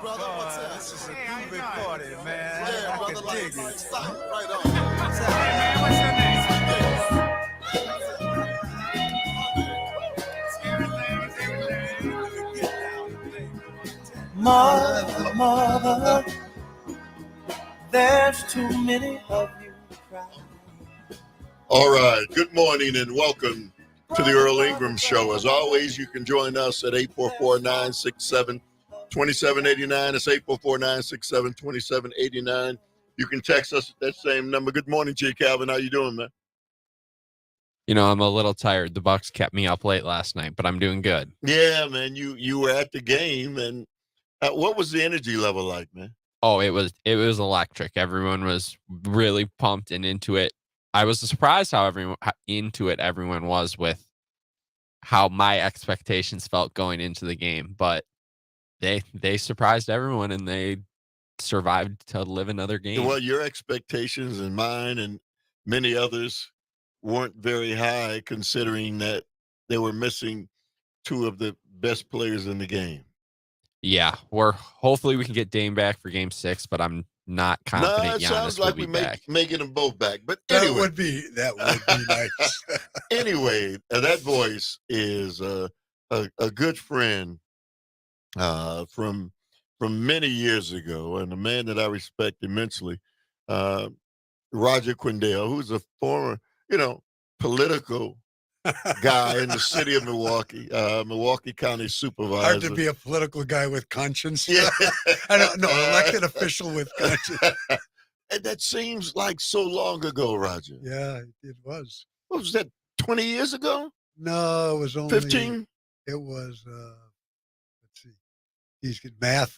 brother. What's up? This is a groovy party, man. Yeah, I brother, can like dig it. stop. Right on. Hey, man, what's your name? Mother, mother, there's too many of you crying. All right. Good morning and welcome to the Earl Ingram Show. As always, you can join us at 844-967-2789. It's 844-967-2789. You can text us at that same number. Good morning, J. Calvin. How you doing, man? You know, I'm a little tired. The Bucks kept me up late last night, but I'm doing good. Yeah, man. You were at the game, and what was the energy level like, man? Oh, it was electric. Everyone was really pumped and into it. I was surprised how into it everyone was with how my expectations felt going into the game, but they surprised everyone and they survived to live another game. Well, your expectations and mine and many others weren't very high, considering that they were missing two of the best players in the game. Yeah, hopefully we can get Dame back for Game 6, but I'm not confident it Giannis sounds will like be we back. making them both back. But That anyway, would be nice. anyway, that voice is a good friend from many years ago, and a man that I respect immensely, Roger Quindale, who's a former, political guy in the city of Milwaukee, Milwaukee County supervisor. Hard to be a political guy with conscience. Yeah. I don't know, elected official with conscience. And that seems like so long ago, Roger. Yeah, it was. What was that, 20 years ago? No, it was only 15? It was let's see. He's good math.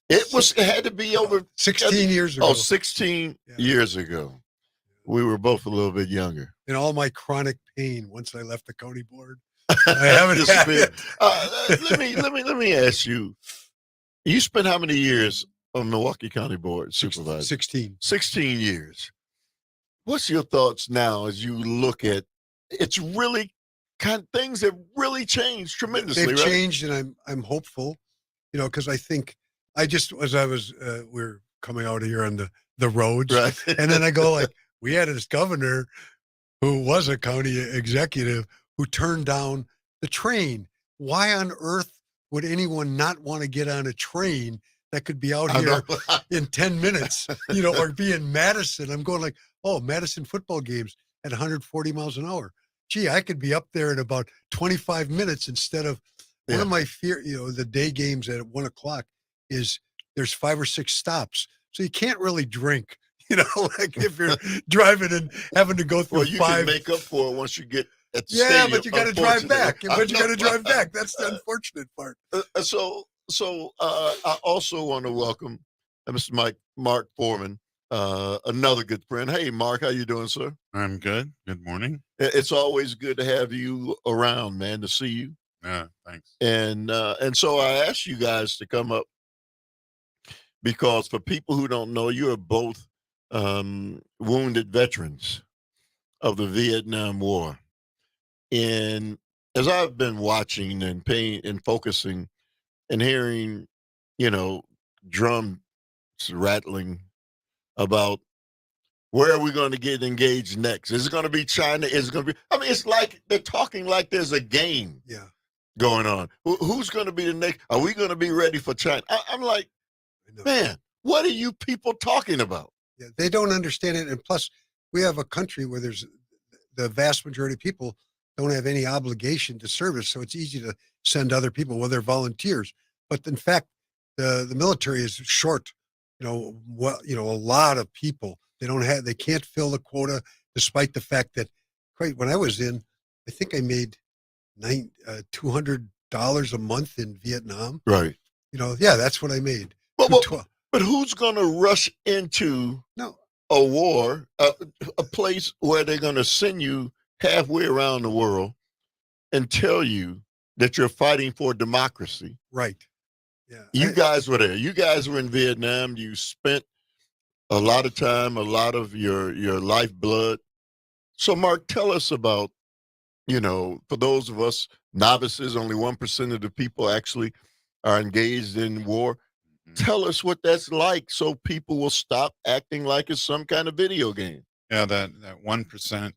It had to be over 16 years ago. 16 years ago. We were both a little bit younger. In all my chronic pain once I left the county board. I haven't had it. Let me ask you. You spent how many years on Milwaukee County Board supervisor? 16. 16 years. What's your thoughts now as you look at it's really things have really changed tremendously. They've right? changed, and I'm hopeful, because I think we're coming out here on the roads, Right. and then I go like, we had this governor who was a county executive who turned down the train. Why on earth would anyone not want to get on a train that could be out here in 10 minutes, or be in Madison? I'm going like, oh, Madison football games at 140 miles an hour. Gee, I could be up there in about 25 minutes instead of one of my the day games at 1 o'clock is there's 5 or 6 stops. So you can't really drink, like if you're driving and having to go through well, you 5. can make up for it once you get at the stadium. But you got to drive back. But you got to drive back. That's the unfortunate part. So I also want to welcome Mr. Mark Foreman, another good friend. Hey, Mark, how you doing, sir? I'm good. Good morning. It's always good to have you around, man, to see you. Yeah, thanks. And so I asked you guys to come up because for people who don't know, you are both wounded veterans of the Vietnam War. And as I've been watching and paying and focusing and hearing, drums rattling about where are we going to get engaged next? Is it going to be China? Is it going to be? I mean, it's like they're talking like there's a game going on. Who's going to be the next? Are we going to be ready for China? I'm like, man, what are you people talking about? Yeah, they don't understand it. And plus, we have a country where there's the vast majority of people don't have any obligation to service. So it's easy to send other people, well, they're volunteers. But in fact, the military is short, a lot of people. They can't fill the quota, despite the fact that when I was in, I think I made $200 a month in Vietnam. Right. That's what I made. But who's going to rush into a war, a place where they're going to send you halfway around the world and tell you that you're fighting for democracy? Right. Yeah. You guys were there. You guys were in Vietnam. You spent a lot of time, a lot of your lifeblood. So, Mark, tell us about, for those of us novices, only 1% of the people actually are engaged in war. Tell us what that's like so people will stop acting like it's some kind of video game. Yeah, that 1%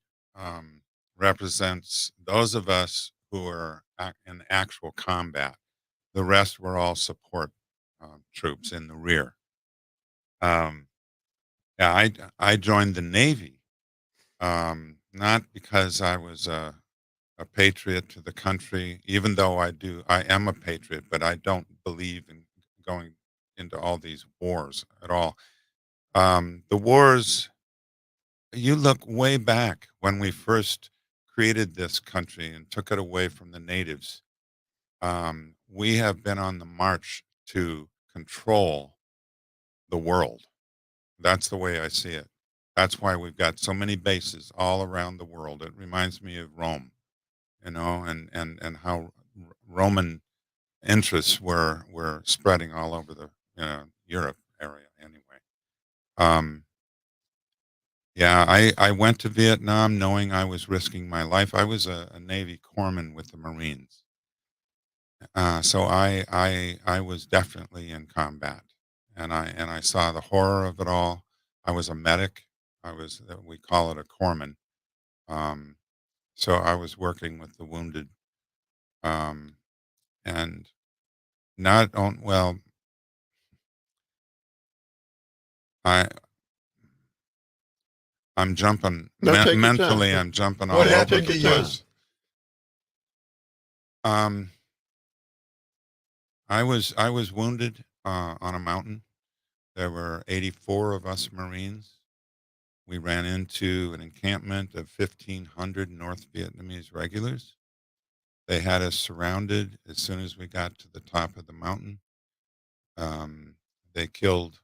represents those of us who are in actual combat. The rest were all support troops in the rear. Yeah, I joined the Navy not because I was a patriot to the country, even though I am a patriot, but I don't believe in going into all these wars at all. The wars, you look way back when we first created this country and took it away from the natives. We have been on the march to control the world. That's the way I see it. That's why we've got so many bases all around the world. It reminds me of Rome, and how Roman interests were spreading all over the Europe area anyway. Um, yeah, I went to Vietnam knowing I was risking my life. I was a Navy corpsman with the Marines, so I was definitely in combat, and I saw the horror of it all. I was a medic. We call it a corpsman. Um, so I was working with the wounded, um, and not on well. I I'm jumping No, take your time. mentally. I'm jumping all What over happened the to you? place. Um, I was wounded on a mountain. There were 84 of us Marines. We ran into an encampment of 1,500 North Vietnamese regulars. They had us surrounded as soon as we got to the top of the mountain. They killed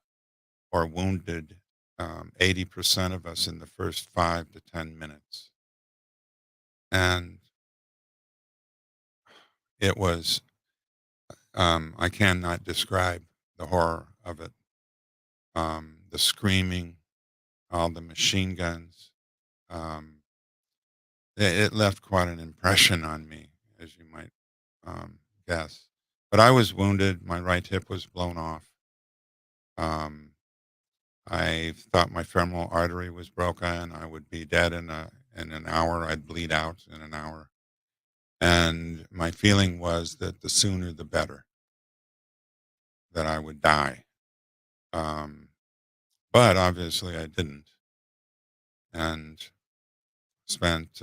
or wounded 80% of us in the first 5 to 10 minutes. And it was, I cannot describe the horror of it. The screaming, all the machine guns. Um, it left quite an impression on me, as you might guess. But I was wounded. My right hip was blown off. Um, I thought my femoral artery was broken. I would be dead in an hour. I'd bleed out in an hour. And my feeling was that the sooner the better, that I would die. Um, but obviously I didn't. And spent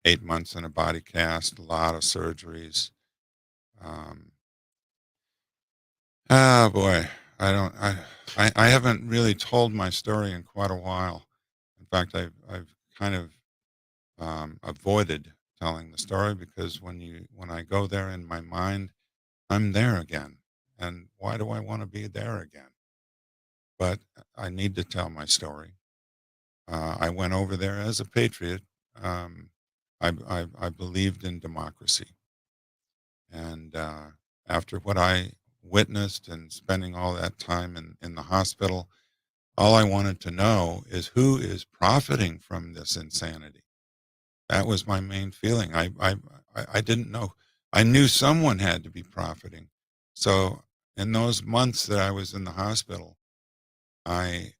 8 months in a body cast, a lot of surgeries. Um, oh boy, I haven't really told my story in quite a while. In fact, I've kind of avoided telling the story because when I go there in my mind, I'm there again, and why do I want to be there again? But I need to tell my story. I went over there as a patriot. Um, I believed in democracy, and after what I witnessed and spending all that time in the hospital, all I wanted to know is who is profiting from this insanity. That was my main feeling. I didn't know. I knew someone had to be profiting. So in those months that I was in the hospital, I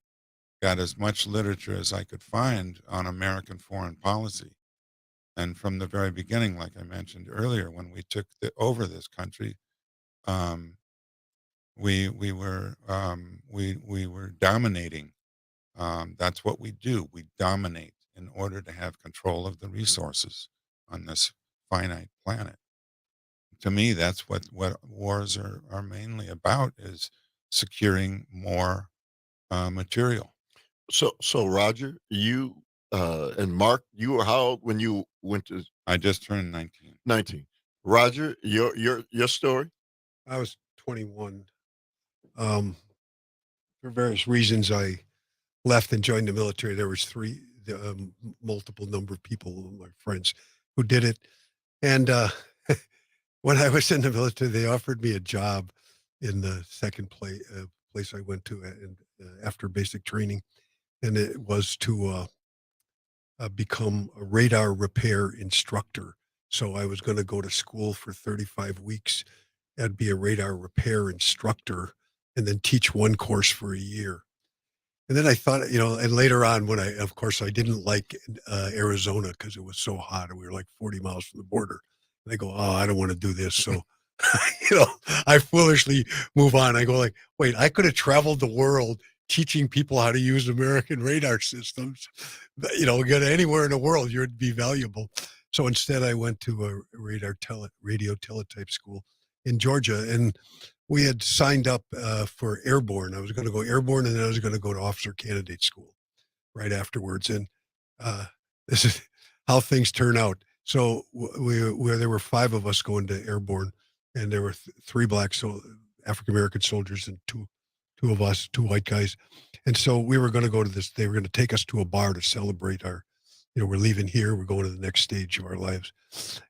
got as much literature as I could find on American foreign policy. And from the very beginning, like I mentioned earlier, when we took over this country, um, we were dominating. That's what we do. We dominate in order to have control of the resources on this finite planet. To me, that's what wars are mainly about: is securing more material. So Roger, you and Mark, you were how old when you went to I just turned 19. 19? Roger, your story? I was 21. For various reasons, I left and joined the military. There was multiple number of people, my friends, who did it. And when I was in the military, they offered me a job in the second place I went to after basic training, and it was to become a radar repair instructor. So I was going to go to school for 35 weeks and be a radar repair instructor and then teach one course for a year. And then I thought, and later on when I didn't like Arizona because it was so hot and we were like 40 miles from the border. And I go, oh, I don't want to do this. So, I foolishly move on. I go like, wait, I could have traveled the world teaching people how to use American radar systems. Get anywhere in the world, you'd be valuable. So instead I went to a radio teletype school in Georgia, and we had signed up for airborne. I was going to go airborne, and then I was going to go to officer candidate school right afterwards. And this is how things turn out. So there were 5 of us going to airborne, and there were 3 black African-American soldiers and two of us, 2 white guys. And so we were going to go to this. They were going to take us to a bar to celebrate our, we're leaving here. We're going to the next stage of our lives.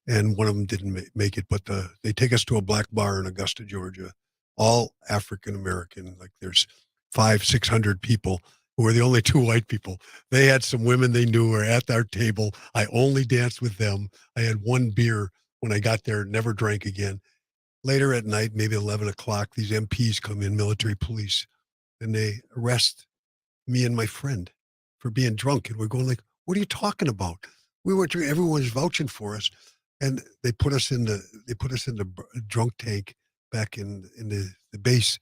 And one of them didn't make it, but they take us to a black bar in Augusta, Georgia, all African-American. Like there's 500-600 people who were the only 2 white people. They had some women they knew were at our table. I only danced with them. I had 1 beer when I got there, never drank again. Later at night, maybe 11 o'clock, these MPs come in, military police, and they arrest me and my friend for being drunk. And we're going like, what are you talking about? We weren't drinking. Everyone was vouching for us. And they put us in the drunk tank back in the base.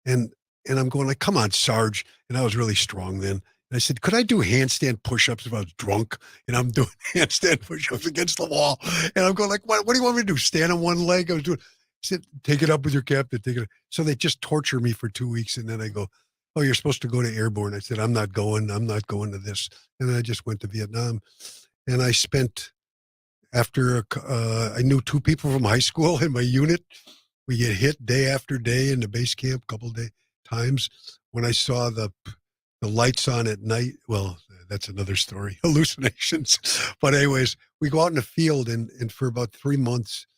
And I'm going like, come on, Sarge. And I was really strong then. And I said, could I do handstand push-ups if I was drunk? And I'm doing handstand push-ups against the wall. And I'm going like, what do you want me to do? Stand on one leg? I was doing, said, take it up with your captain. Take it up. So they just torture me for 2 weeks. And then I go, oh, you're supposed to go to airborne. I said, I'm not going to this. And then I just went to Vietnam. And I spent, after I knew 2 people from high school in my unit. We get hit day after day in the base camp, couple day times. When I saw the lights on at night, well, that's another story, hallucinations. But anyways, we go out in the field, and for about 3 months,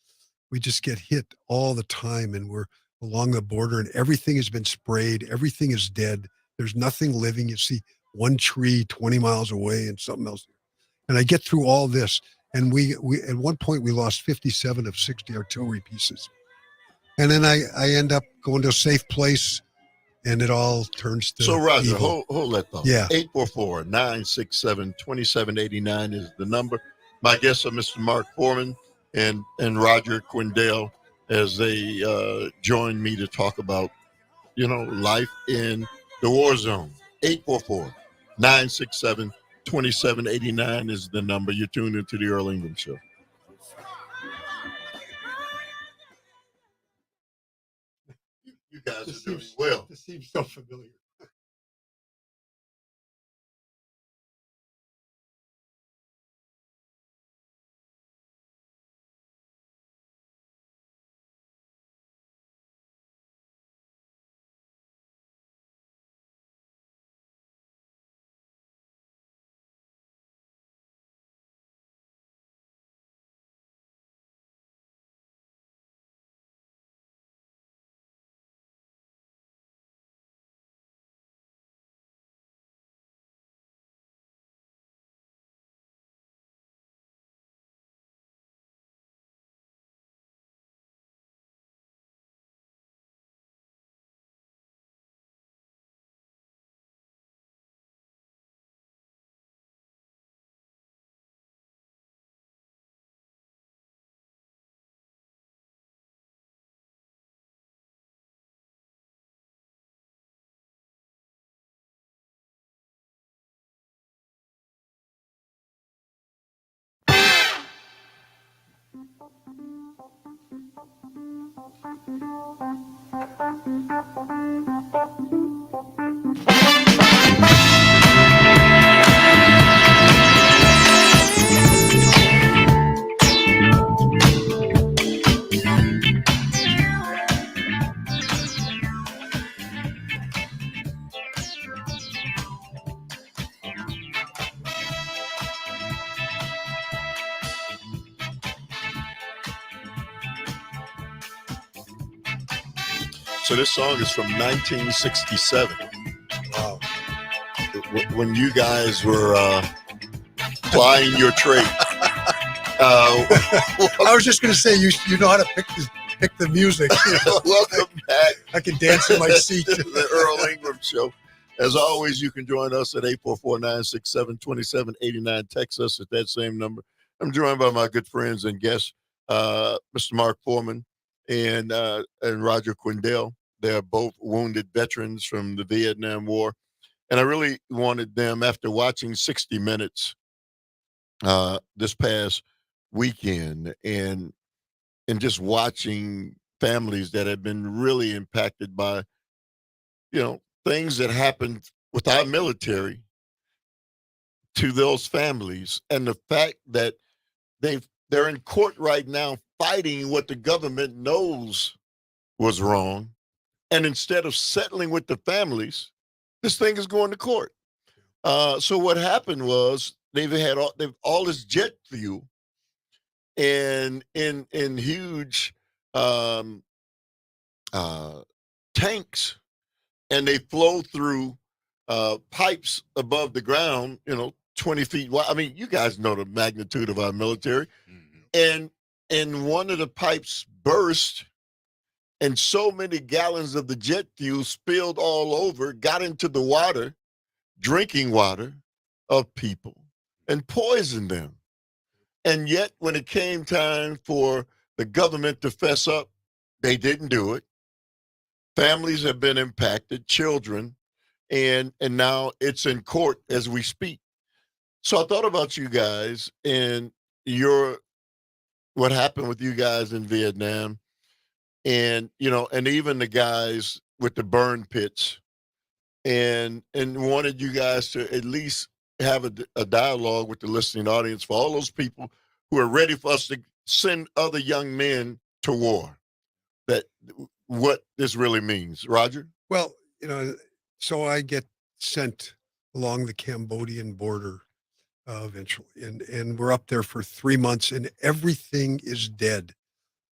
we just get hit all the time, and we're along the border, and everything has been sprayed. Everything is dead. There's nothing living. You see one tree 20 miles away and something else. And I get through all this, and we at one point we lost 57 of 60 artillery pieces. And then I end up going to a safe place, and it all turns to So, Roger, evil. hold that thought. Yeah. 844-967-2789 is the number. My guests are Mr. Mark Foreman and Roger Quindale as they join me to talk about, life in the war zone. 844-967-2789 is the number. You're tuned into the Earl Ingram Show. You guys are doing well. This seems so familiar. So this song is from 1967. Wow. When you guys were plying your trade. I was just going to say, you know how to pick pick the music. Welcome back. I can dance in my seat. to the Earl Ingram Show. As always, you can join us at 844-967-2789. Text us at that same number. I'm joined by my good friends and guests, Mr. Mark Foreman and Roger Quindell. They're both wounded veterans from the Vietnam War. And I really wanted them, after watching 60 Minutes this past weekend and just watching families that have been really impacted by, things that happened with our military to those families, and the fact that they're in court right now fighting what the government knows was wrong, and instead of settling with the families, this thing is going to court. So what happened was they've all this jet fuel and in huge tanks, and they flow through pipes above the ground, 20 feet wide. I mean, you guys know the magnitude of our military. Mm-hmm. And one of the pipes burst, and so many gallons of the jet fuel spilled all over, got into the water, drinking water of people, and poisoned them. And yet, when it came time for the government to fess up, they didn't do it. Families have been impacted, children, and now it's in court as we speak. So I thought about you guys and what happened with you guys in Vietnam, and and even the guys with the burn pits, and wanted you guys to at least have a dialogue with the listening audience for all those people who are ready for us to send other young men to war. That what this really means, Roger. Well, so I get sent along the Cambodian border eventually, and we're up there for 3 months, and everything is dead.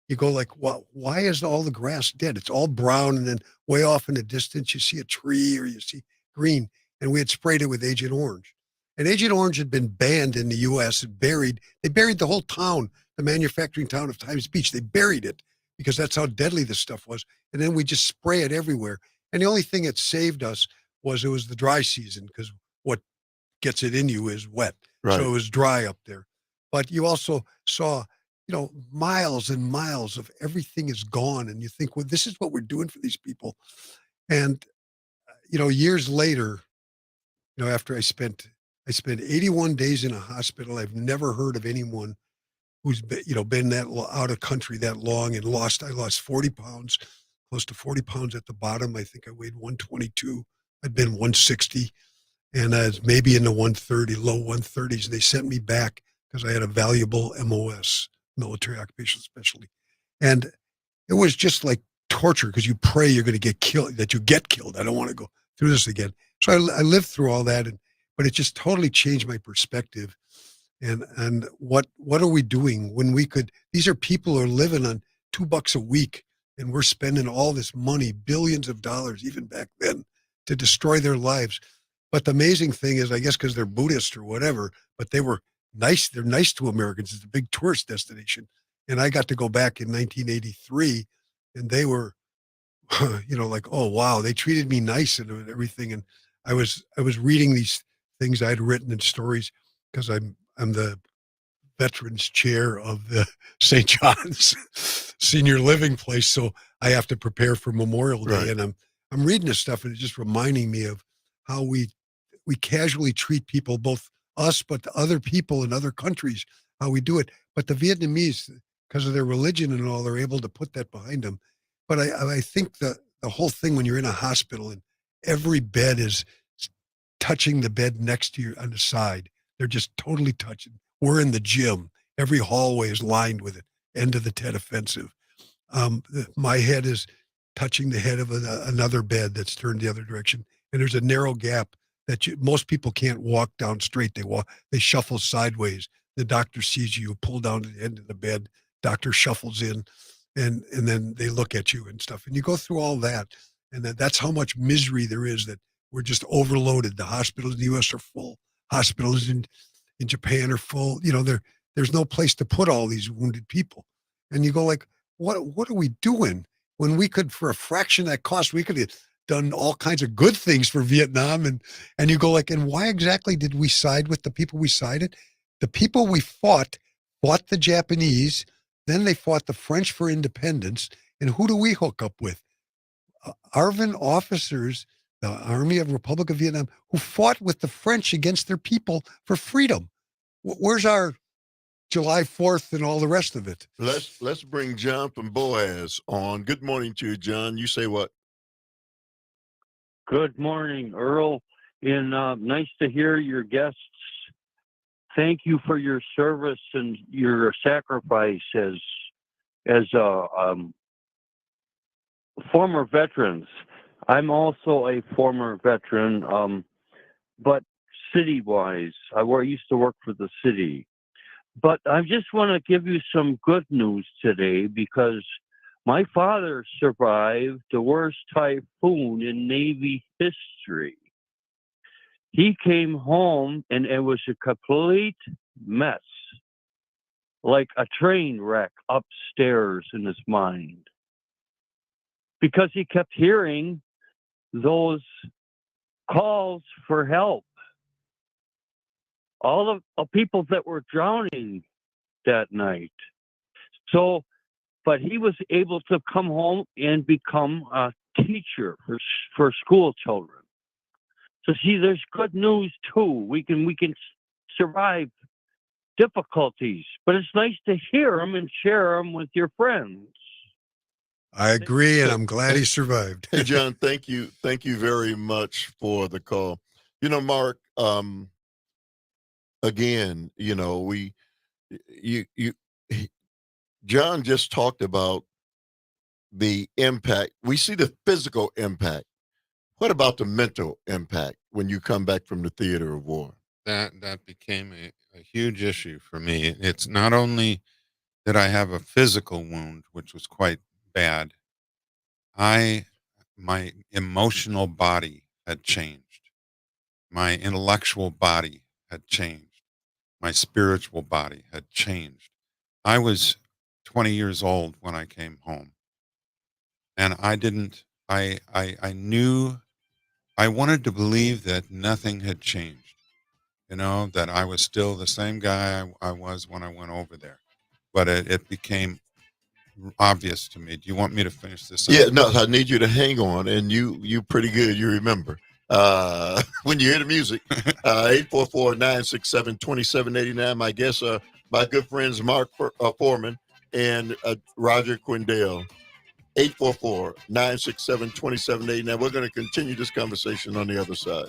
You go like, well, why is all the grass dead? It's all brown, and then way off in the distance, you see a tree or you see green, and we had sprayed it with Agent Orange. And Agent Orange had been banned in the U.S. and buried. They buried the whole town, the manufacturing town of Times Beach. They buried it because that's how deadly this stuff was. And then we just spray it everywhere. And the only thing that saved us was it was the dry season, because what gets it in you is wet. Right. So it was dry up there. But you also saw, miles and miles of everything is gone. And you think, well, this is what we're doing for these people. And, years later, after I spent 81 days in a hospital. I've never heard of anyone who's been that out of country that long and I lost 40 pounds, close to 40 pounds at the bottom. I think I weighed 122. I'd been 160, and I was maybe in the 130, low 130s. And they sent me back because I had a valuable MOS, military occupational specialty. And it was just like torture, because you pray you're going to get killed, that you get killed. I don't want to go through this again. So I lived through all that, but it just totally changed my perspective. And what are we doing when we could? These are people who are living on $2 a week, and we're spending all this money, billions of dollars, even back then, to destroy their lives. But the amazing thing is, I guess because they're Buddhist or whatever, but they were nice. They're nice to Americans. It's a big tourist destination. And I got to go back in 1983, and they were, like, oh, wow, they treated me nice and everything. And I was reading these things I'd written in stories, because I'm the veterans chair of the St. John's senior living place. So I have to prepare for Memorial Day. Right. And I'm reading this stuff, and it's just reminding me of how we casually treat people, both us, but other people in other countries, how we do it. But the Vietnamese, because of their religion and all, they're able to put that behind them. But I think the whole thing, when you're in a hospital and every bed is touching the bed next to you on the side, they're just totally touching. We're in the gym. Every hallway is lined with it. End of the Tet Offensive. My head is touching the head of another bed that's turned the other direction. And there's a narrow gap that most people can't walk down straight. They shuffle sideways. The doctor sees you pull down to the end of the bed. Doctor shuffles in, and then they look at you and stuff. And you go through all that. And that's how much misery there is, that we're just overloaded. The hospitals in the U.S. are full. Hospitals in Japan are full. There's no place to put all these wounded people. And you go like, what are we doing when we could, for a fraction of that cost, we could have done all kinds of good things for Vietnam. And you go like, and why exactly did we side with the people we sided? The people we fought the Japanese, then they fought the French for independence. And who do we hook up with? ARVN officers, the Army of Republic of Vietnam, who fought with the French against their people for freedom. Where's our July 4th and all the rest of it? Let's bring John from Boaz on. Good morning to you, John. You say what? Good morning, Earl. And nice to hear your guests. Thank you for your service and your sacrifice as former veterans. I'm also a former veteran, but city-wise, I used to work for the city. But I just want to give you some good news today because my father survived the worst typhoon in Navy history. He came home and it was a complete mess, like a train wreck upstairs in his mind. Because he kept hearing those calls for help. All the people that were drowning that night. So, but he was able to come home and become a teacher for school children. So see, there's good news too. We can survive difficulties, but it's nice to hear them and share them with your friends. I agree, and I'm glad he survived. Hey, John, thank you very much for the call. You know, Mark, again, you know, John just talked about the impact. We see the physical impact. What about the mental impact when you come back from the theater of war? That became a huge issue for me. It's not only that I have a physical wound, which was quite bad. My emotional body had changed. My intellectual body had changed. My spiritual body had changed. I was 20 years old when I came home. And I didn't, I knew, I wanted to believe that nothing had changed, that I was still the same guy I was when I went over there. But it became obvious to me. Do you want me to finish this up? Yeah, no, I need you to hang on, and you pretty good. You remember when you hear the music. 844-967-2789. My guests are my good friends Mark Foreman and Roger Quindale. 844-967-2789. We're going to continue this conversation on the other side.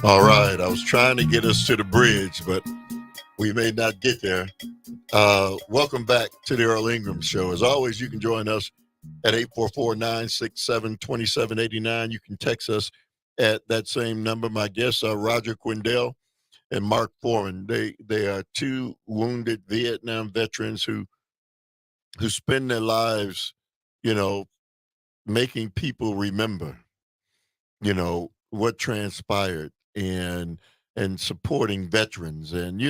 All right. I was trying to get us to the bridge, but we may not get there. Welcome back to the Earl Ingram Show. As always, you can join us at 844-967-2789. You can text us at that same number. My guests are Roger Quindell and Mark Foreman. They are two wounded Vietnam veterans who spend their lives, making people remember, what transpired and supporting veterans. And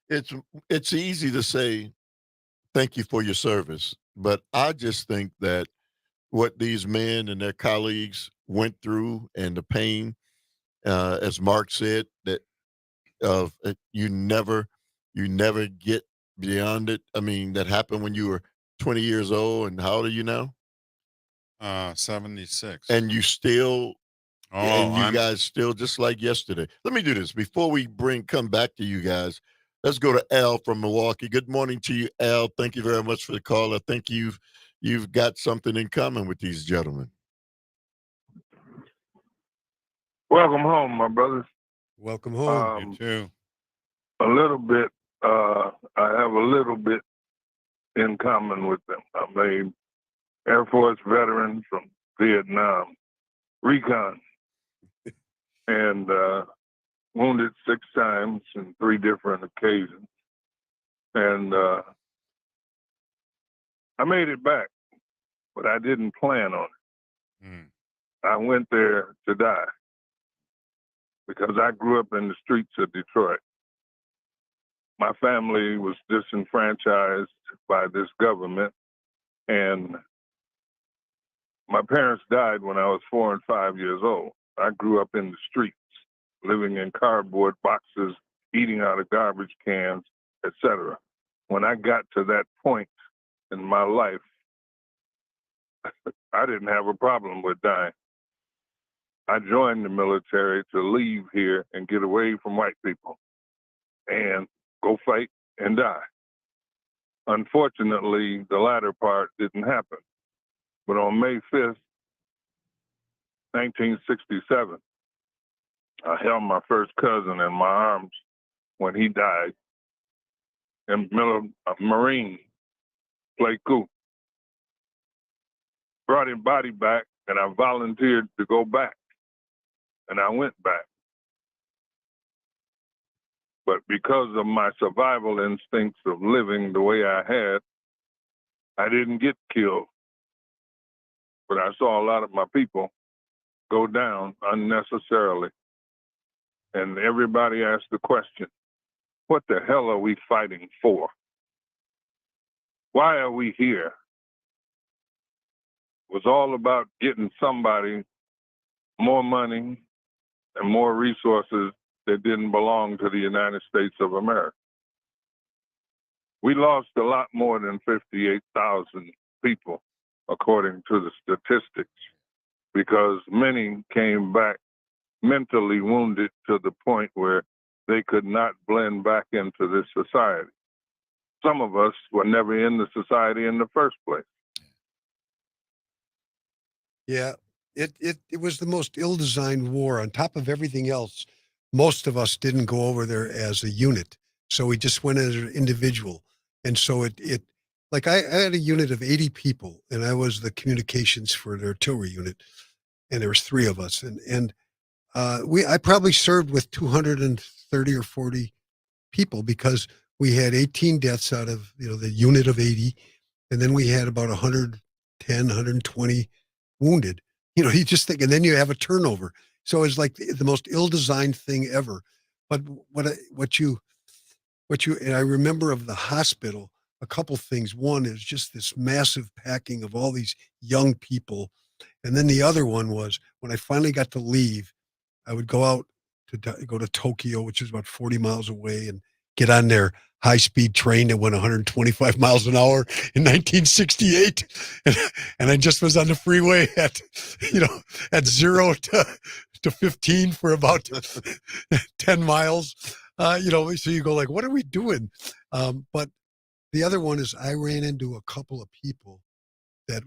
it's easy to say thank you for your service, but I just think that what these men and their colleagues went through and the pain, as Mark said, that you never get beyond it. I mean, that happened when you were 20 years old, and how old are you now? 76. And you still, and you I'm guys still just like yesterday. Let me do this before we come back to you guys. Let's go to Al from Milwaukee. Good morning to you, Al. Thank you very much for the call. I think you've got something in common with these gentlemen. Welcome home, my brothers. Welcome home. you too. A little bit, I have a little bit in common with them. I'm a Air Force veteran from Vietnam, recon, and wounded 6 times in 3 different occasions. And I made it back, but I didn't plan on it. I went there to die because I grew up in the streets of Detroit. My family was disenfranchised by this government, and my parents died when I was 4 and 5 years old. I grew up in the streets, living in cardboard boxes, eating out of garbage cans, etc. When I got to that point in my life, I didn't have a problem with dying. I joined the military to leave here and get away from white people and go fight and die. Unfortunately, the latter part didn't happen. But on May 5th, 1967, I held my first cousin in my arms when he died in the middle of a Marine Pleiku. Brought his body back, and I volunteered to go back. And I went back. But because of my survival instincts of living the way I had, I didn't get killed. But I saw a lot of my people go down unnecessarily. And everybody asked the question, what the hell are we fighting for? Why are we here? It was all about getting somebody more money and more resources that didn't belong to the United States of America. We lost a lot more than 58,000 people, according to the statistics, because many came back mentally wounded to the point where they could not blend back into this society. Some of us were never in the society in the first place. Yeah, it was the most ill-designed war. On top of everything else, most of us didn't go over there as a unit, so we just went as an individual. And so it like I had a unit of 80 people, and I was the communications for the artillery unit, and there was 3 of us, and I probably served with 230 or 40 people because we had 18 deaths out of the unit of 80, and then we had about 110, 120 wounded. You just think, and then you have a turnover. So it's like the most ill-designed thing ever. But what you, and I remember of the hospital, a couple things. One is just this massive packing of all these young people. And then the other one was when I finally got to leave, I would go out to go to Tokyo, which is about 40 miles away, and get on their high-speed train that went 125 miles an hour in 1968, and I just was on the freeway at, at 0 to 15 for about 10 miles. So you go like, what are we doing? But the other one is I ran into a couple of people that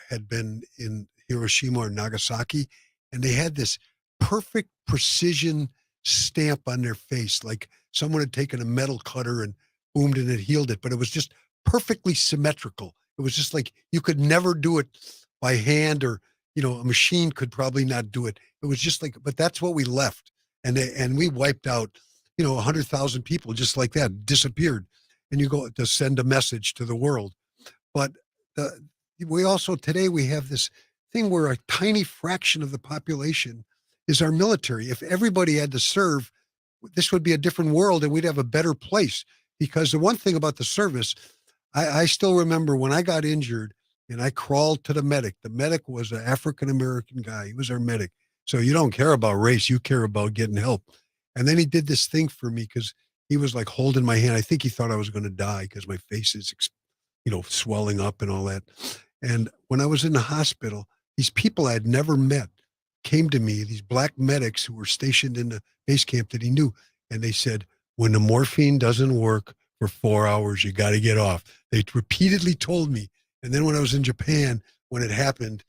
had been in Hiroshima or Nagasaki, and they had this perfect precision stamp on their face, like someone had taken a metal cutter and boomed and it healed it, but it was just perfectly symmetrical. It was just like you could never do it by hand, or a machine could probably not do it. It was just like, but that's what we left, and we wiped out 100,000 people just like that, disappeared, and you go to send a message to the world. But we also today we have this thing where a tiny fraction of the population is our military. If everybody had to serve, this would be a different world, and we'd have a better place. Because the one thing about the service, I still remember when I got injured and I crawled to the medic. The medic was an African-American guy. He was our medic. So you don't care about race. You care about getting help. And then he did this thing for me because he was like holding my hand. I think he thought I was going to die because my face is, swelling up and all that. And when I was in the hospital, these people I had never met came to me, these black medics who were stationed in the base camp that he knew. And they said, when the morphine doesn't work for 4 hours, you got to get off. They repeatedly told me. And then when I was in Japan, when it happened,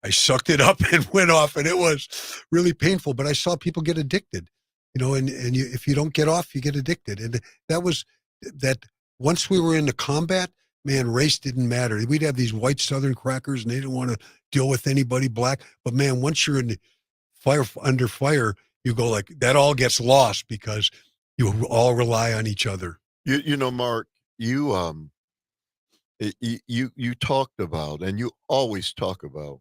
I sucked it up and went off, and it was really painful. But I saw people get addicted, if you don't get off, you get addicted. And that was that once we were in the combat, man, race didn't matter. We'd have these white Southern crackers, and they didn't want to deal with anybody black. But man, once you're in the under fire, you go like that. All gets lost because you all rely on each other. Mark, you talked about, and you always talk about,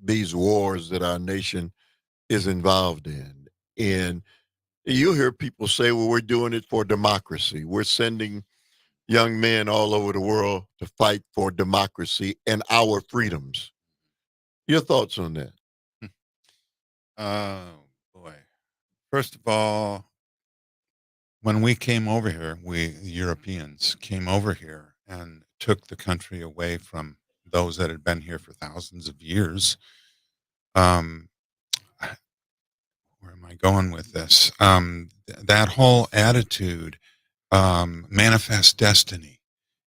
these wars that our nation is involved in, and you hear people say, well, we're doing it for democracy. We're sending young men all over the world to fight for democracy and our freedoms. Your thoughts on that? Oh, boy. First of all, when we came over here, we Europeans came over here and took the country away from those that had been here for thousands of years. Where am I going with this? That whole attitude, manifest destiny.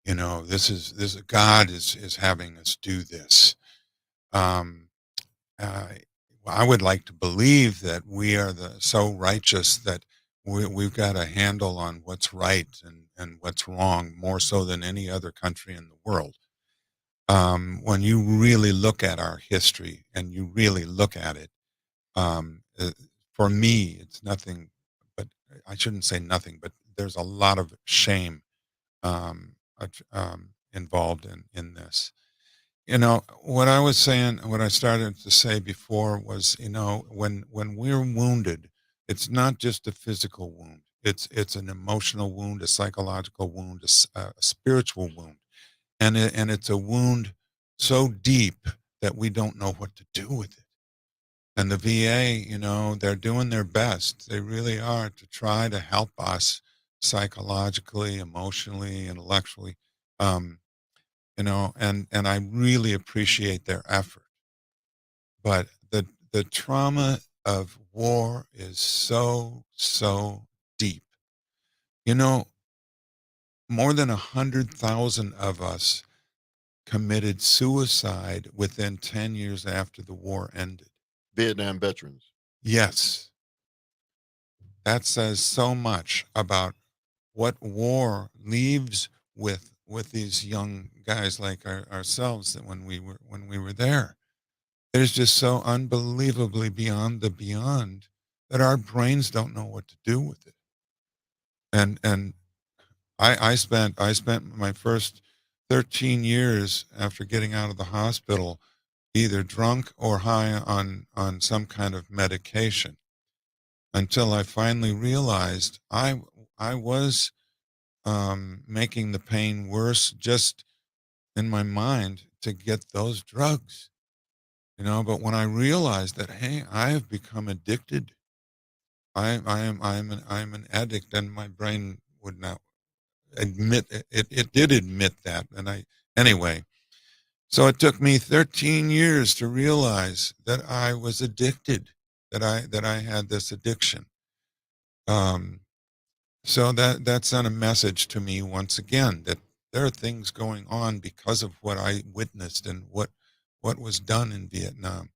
This God is having us do this. I would like to believe that we are so righteous that we've got a handle on what's right and what's wrong, more so than any other country in the world. When you really look at our history and you really look at it, for me, it's nothing, but I shouldn't say nothing, but there's a lot of shame involved in this. What I was saying, what I started to say before was, when we're wounded, it's not just a physical wound. It's an emotional wound, a psychological wound, a spiritual wound, and it's a wound so deep that we don't know what to do with it. And the VA, they're doing their best. They really are, to try to help us psychologically, emotionally, intellectually. And I really appreciate their effort. But the trauma of war is so deep. More than 100,000 of us committed suicide within 10 years after the war ended. Vietnam veterans. Yes. That says so much about what war leaves with these young guys like ourselves, that when we were there. It is just so unbelievably beyond the beyond that our brains don't know what to do with it. And I spent my first 13 years after getting out of the hospital either drunk or high on some kind of medication, until I finally realized I was making the pain worse just in my mind to get those drugs. But when I realized that, hey, I have become addicted, I'm an addict, and my brain would not admit it. It did admit that, and anyway. So it took me 13 years to realize that I was addicted, that I had this addiction. Um, so that sent a message to me once again that there are things going on because of what I witnessed and what was done in Vietnam.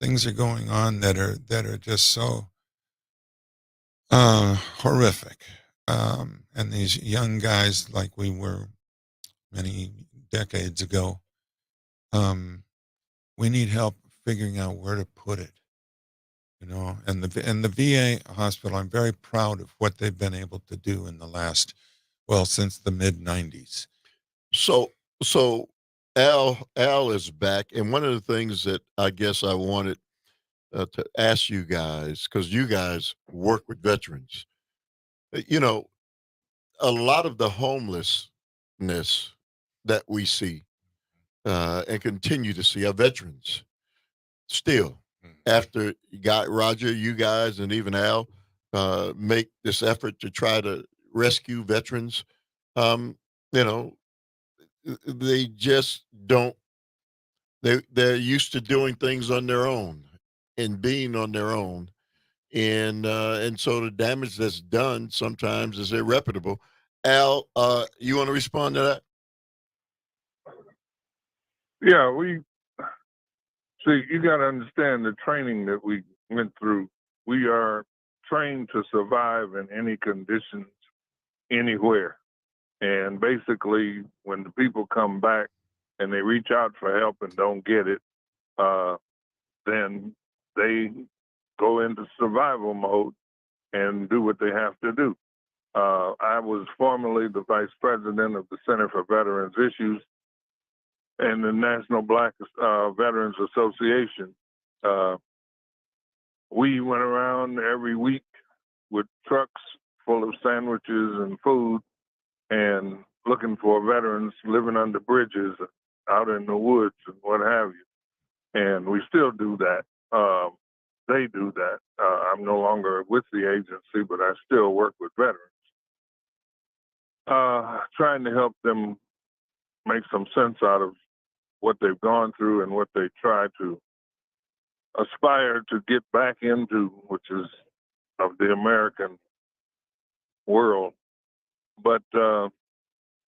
Things are going on that are just so horrific. And these young guys, like we were many decades ago, we need help figuring out where to put it. And the VA hospital, I'm very proud of what they've been able to do in the last, well, since the mid 90s. So, so Al is back, and one of the things that I guess I wanted to ask you guys, because you guys work with veterans, you know, a lot of the homelessness that we see and continue to see are veterans still. After Roger, you guys, and even Al make this effort to try to rescue veterans, um, you know, they just don't. They're used to doing things on their own and being on their own, and so the damage that's done sometimes is irreparable. Al, you want to respond to that? Yeah, we see. You got to understand the training that we went through. We are trained to survive in any conditions, anywhere. And basically, when the people come back and they reach out for help and don't get it, then they go into survival mode and do what they have to do. I was formerly the vice president of the Center for Veterans Issues and the National Black Veterans Association. We went around every week with trucks full of sandwiches and food and looking for veterans living under bridges out in the woods and what have you. And we still do that. They do that. I'm no longer with the agency, but I still work with veterans, trying to help them make some sense out of what they've gone through and what they try to aspire to get back into, which is of the American world. But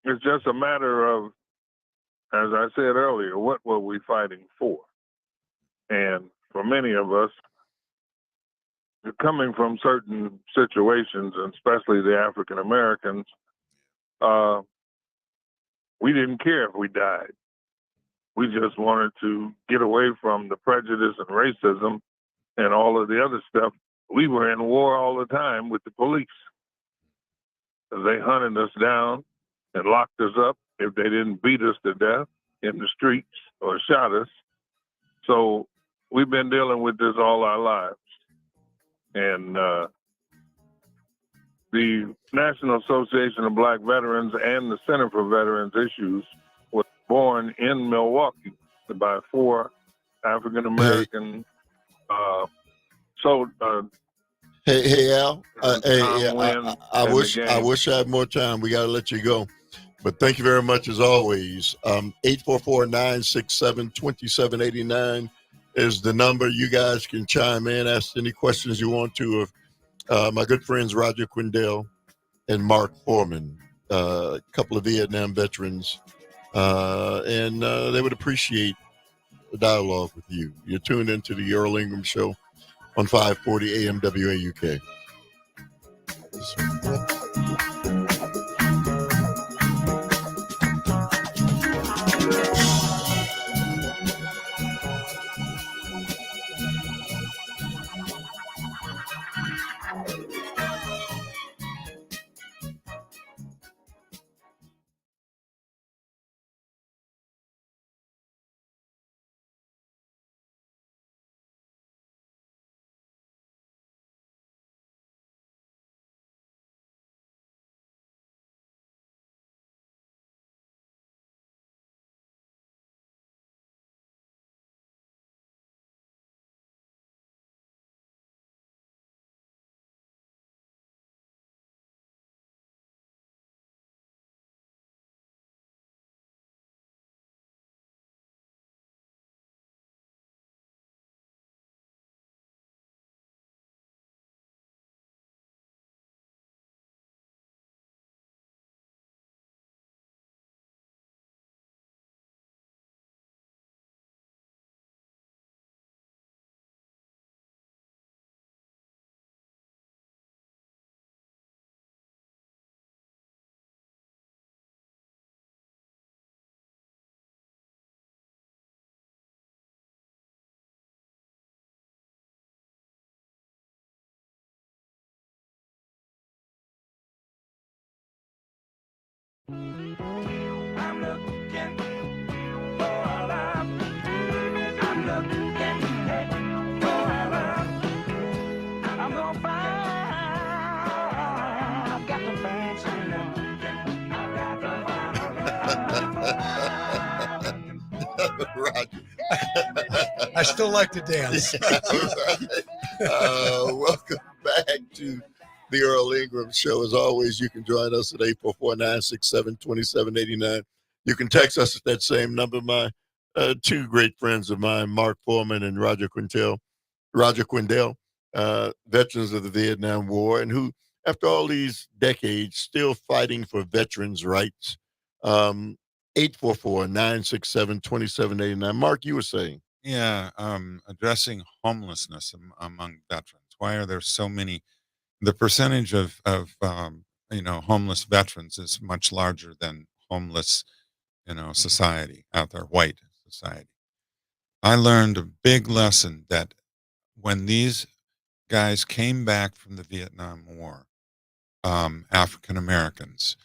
it's just a matter of, as I said earlier, what were we fighting for? And for many of us, coming from certain situations, and especially the African Americans, we didn't care if we died. We just wanted to get away from the prejudice and racism and all of the other stuff. We were in war all the time with the police. They hunted us down and locked us up if they didn't beat us to death in the streets or shot us. So we've been dealing with this all our lives. And the National Association of Black Veterans and the Center for Veterans Issues was born in Milwaukee by 4 African American Hey, Al. Hey, yeah, Tom Wynn I and the wish I gang. wish I had more time. We got to let you go, but thank you very much as always. 844-967-2789 is the number. You guys can chime in, ask any questions you want to of my good friends Roger Quindell and Mark Foreman, a couple of Vietnam veterans, and they would appreciate the dialogue with you. You're tuned into the Earl Ingram Show on 540 AM WAUK. I'm looking for a love. I'm looking for a love. I'm gonna find. I've got to find someone. I've got to find a love. Roger. I still like to dance. Welcome back to the Earl Ingram Show. As always, you can join us at 844-967-2789. You can text us at that same number. My two great friends of mine, Mark Foreman and Roger Quindell, veterans of the Vietnam War, and who, after all these decades, still fighting for veterans' rights. 844-967-2789. Mark, you were saying. Yeah, addressing homelessness among veterans. Why are there so many? The percentage of homeless veterans is much larger than homeless, society out there, white society. I learned a big lesson that when these guys came back from the Vietnam War, African Americans,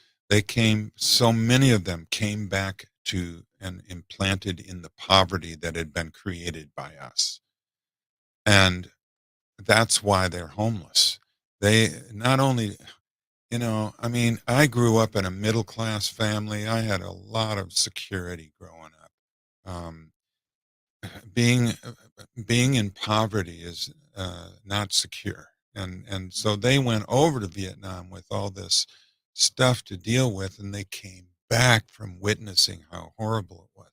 so many of them came back to and implanted in the poverty that had been created by us. And that's why they're homeless. They not only, I grew up in a middle class family. I had a lot of security growing up. Being in poverty is not secure. And so they went over to Vietnam with all this stuff to deal with, and they came back from witnessing how horrible it was.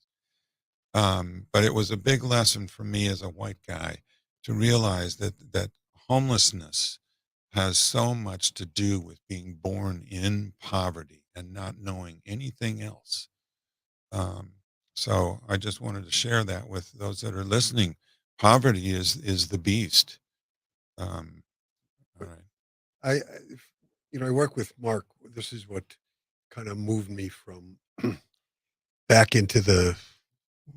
But it was a big lesson for me as a white guy to realize that homelessness has so much to do with being born in poverty and not knowing anything else. So I just wanted to share that with those that are listening. Poverty is the beast. All right. I work with Mark. This is what kind of moved me from back into the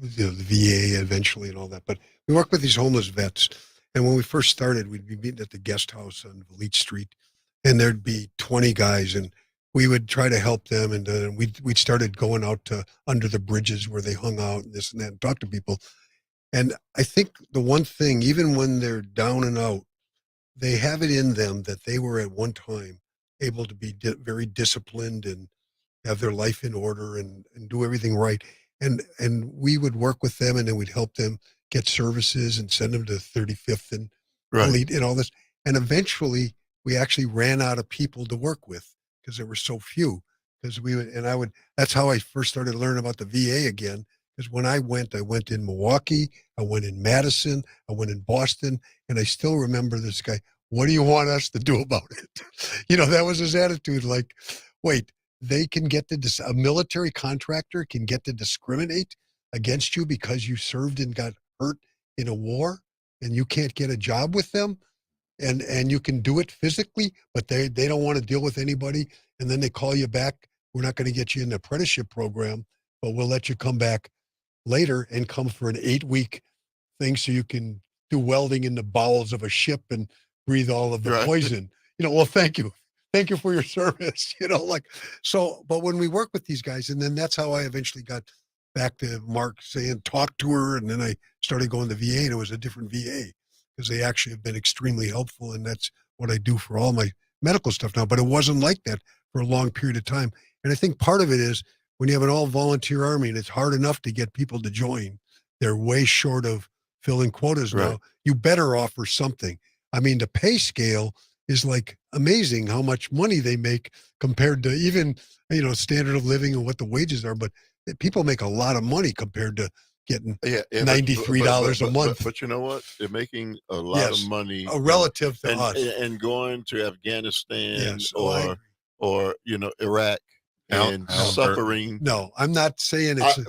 VA eventually and all that. But we work with these homeless vets. And when we first started, we'd be meeting at the guest house on Valete Street, and there'd be 20 guys, and we would try to help them. And we started going out to under the bridges where they hung out and this and that and talk to people. And I think the one thing, even when they're down and out, they have it in them that they were at one time able to be very disciplined and have their life in order and do everything right. And we would work with them, and then we'd help them get services and send them to 35th and Elite and all this. And eventually we actually ran out of people to work with because there were so few. Because that's how I first started learning about the VA again. Because when I went in Milwaukee, I went in Madison, I went in Boston, and I still remember this guy. What do you want us to do about it? That was his attitude. Like, wait, they can get a military contractor can get to discriminate against you because you served and got hurt in a war, and you can't get a job with them, and you can do it physically, but they don't want to deal with anybody, and then they call you back. We're not going to get you in the apprenticeship program, but we'll let you come back later and come for an 8-week thing so you can do welding in the bowels of a ship and breathe all of the poison. Well, thank you for your service. But when we work with these guys, and then that's how I eventually got back to Mark saying talk to her, and then I started going to VA, and it was a different VA because they actually have been extremely helpful, and that's what I do for all my medical stuff now. But it wasn't like that for a long period of time, and I think part of it is when you have an all-volunteer army and it's hard enough to get people to join, they're way short of filling quotas now. You better offer something. I mean, the pay scale is like amazing how much money they make compared to even, standard of living and what the wages are. But people make a lot of money compared to getting $93 a month. But you know what? They're making a lot of money relative to us. And going to Afghanistan or Iraq and suffering. No, I'm not saying it's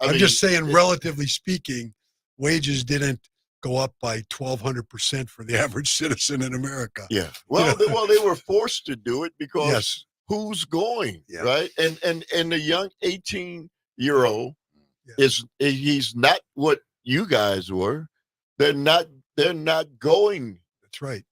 I'm just saying, relatively speaking, wages didn't go up by 1,200% for the average citizen in America. Yeah. Well, they were forced to do it because who's going, right? And the young 18-year-old he's not what you guys were. They're not going. That's right.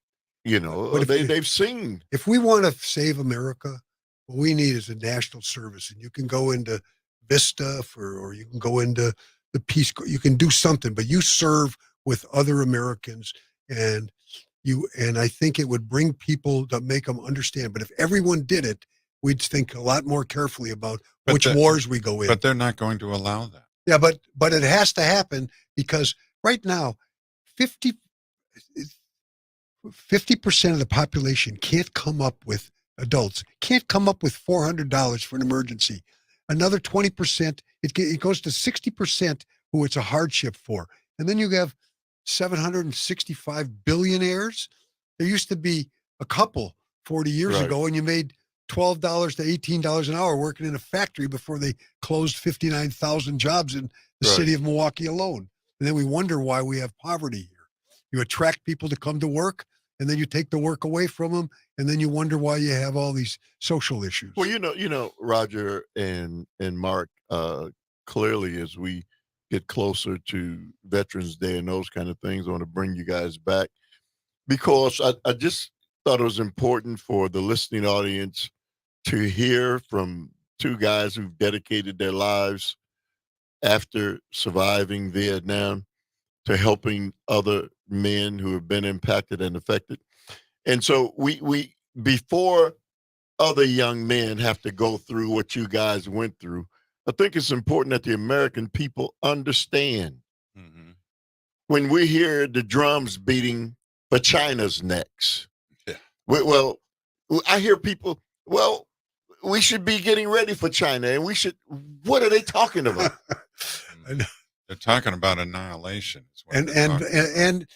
They've seen. If we want to save America, what we need is a national service, and you can go into Vista or you can go into the Peace Corps. You can do something, but you serve with other Americans, and I think it would bring people to make them understand. But if everyone did it, we'd think a lot more carefully about which wars we go in. But they're not going to allow that. Yeah, but it has to happen because right now, 50% of the population can't come up with adults can't come up with $400 for an emergency. Another 20%, it goes to 60% who it's a hardship for. And then you have 765 billionaires. There used to be a couple 40 years ago, and you made $12 to $18 an hour working in a factory before they closed 59,000 jobs in the city of Milwaukee alone. And then we wonder why we have poverty here. You attract people to come to work, and then you take the work away from them, and then you wonder why you have all these social issues. Well, Roger and Mark, clearly as we get closer to Veterans Day and those kind of things, I want to bring you guys back because I just thought it was important for the listening audience to hear from two guys who've dedicated their lives after surviving Vietnam to helping other men who have been impacted and affected. And so we before other young men have to go through what you guys went through, I think it's important that the American people understand when we hear the drums beating for China's necks. Yeah. Well, I hear people, well, we should be getting ready for China, and what are they talking about? They're talking about annihilation. And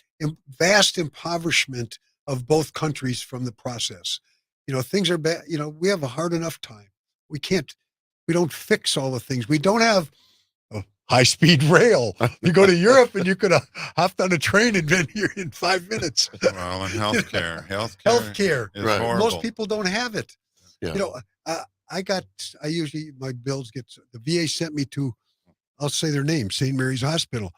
vast impoverishment of both countries from the process. Things are bad. We have a hard enough time. We don't fix all the things. We don't have a high-speed rail. You go to Europe and you could have hopped on a train and been here in 5 minutes. Well, and healthcare is horrible. Most people don't have it. Yeah. I usually, my bills the VA sent me to, I'll say their name, St. Mary's Hospital.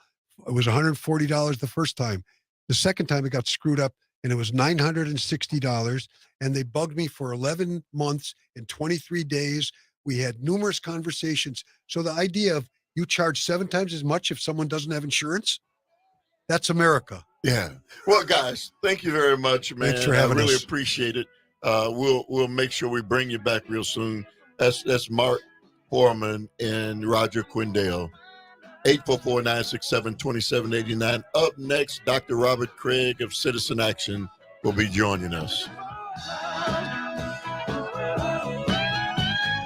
It was $140 the first time. The second time it got screwed up and it was $960. And they bugged me for 11 months and 23 days. We had numerous conversations. So the idea of you charge 7 times as much if someone doesn't have insurance, that's America. Yeah. Well, guys, thank you very much, man. Thanks for having us. I really us. appreciate it. We'll make sure we bring you back real soon. That's Mark Foreman and Roger Quindale. 844-967-2789. Up next, Dr. Robert Craig of Citizen Action will be joining us.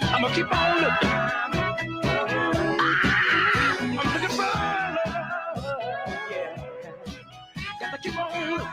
I'm gonna keep on looking. I'm looking for love. Yeah. Gotta keep on looking.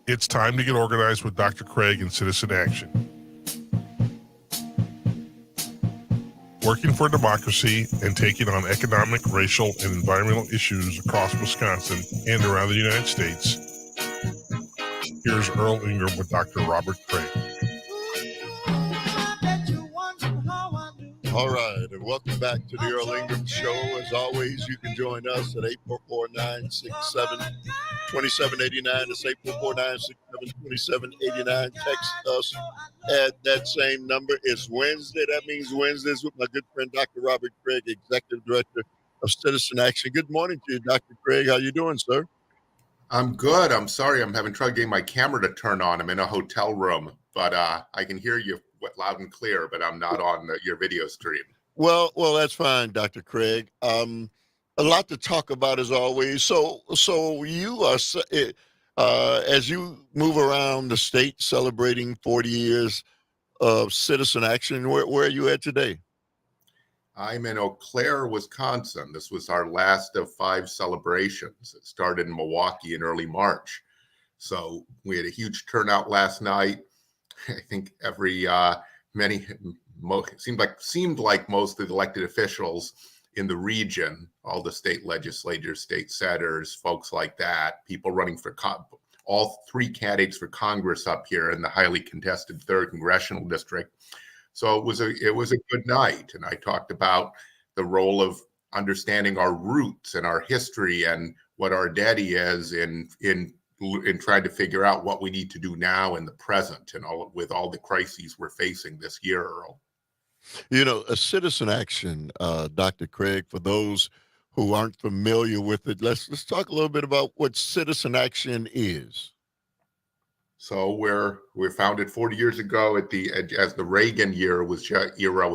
It's time to get organized with Dr. Craig and Citizen Action. Working for democracy and taking on economic, racial, and environmental issues across Wisconsin and around the United States. Here's Earl Ingram with Dr. Robert Craig. All right, and welcome back to the Earl Ingram Show. As always, you can join us at 844-967-2789. It's 844-967-2789. Text us at that same number. It's Wednesday. That means Wednesdays with my good friend, Dr. Robert Craig, Executive Director of Citizen Action. Good morning to you, Dr. Craig. How you doing, sir? I'm good. I'm sorry. I'm having trouble getting my camera to turn on. I'm in a hotel room, but I can hear you loud and clear, but I'm not on your video stream. Well, that's fine, Dr. Craig. A lot to talk about as always. So you are, as you move around the state celebrating 40 years of Citizen Action, where are you at today? I'm in Eau Claire, Wisconsin. This was our last of 5 celebrations. It started in Milwaukee in early March. So we had a huge turnout last night. I think seemed like most of the elected officials in the region, all the state legislators, state senators, folks like that, people running for all 3 candidates for Congress up here in the highly contested 3rd congressional district. So it was a good night, and I talked about the role of understanding our roots and our history and what our daddy is in trying to figure out what we need to do now in the present and with all the crises we're facing this year, Earl. You know, a Citizen Action, Dr. Craig, for those who aren't familiar with it, let's talk a little bit about what Citizen Action is. So we're founded 40 years ago as the Reagan era was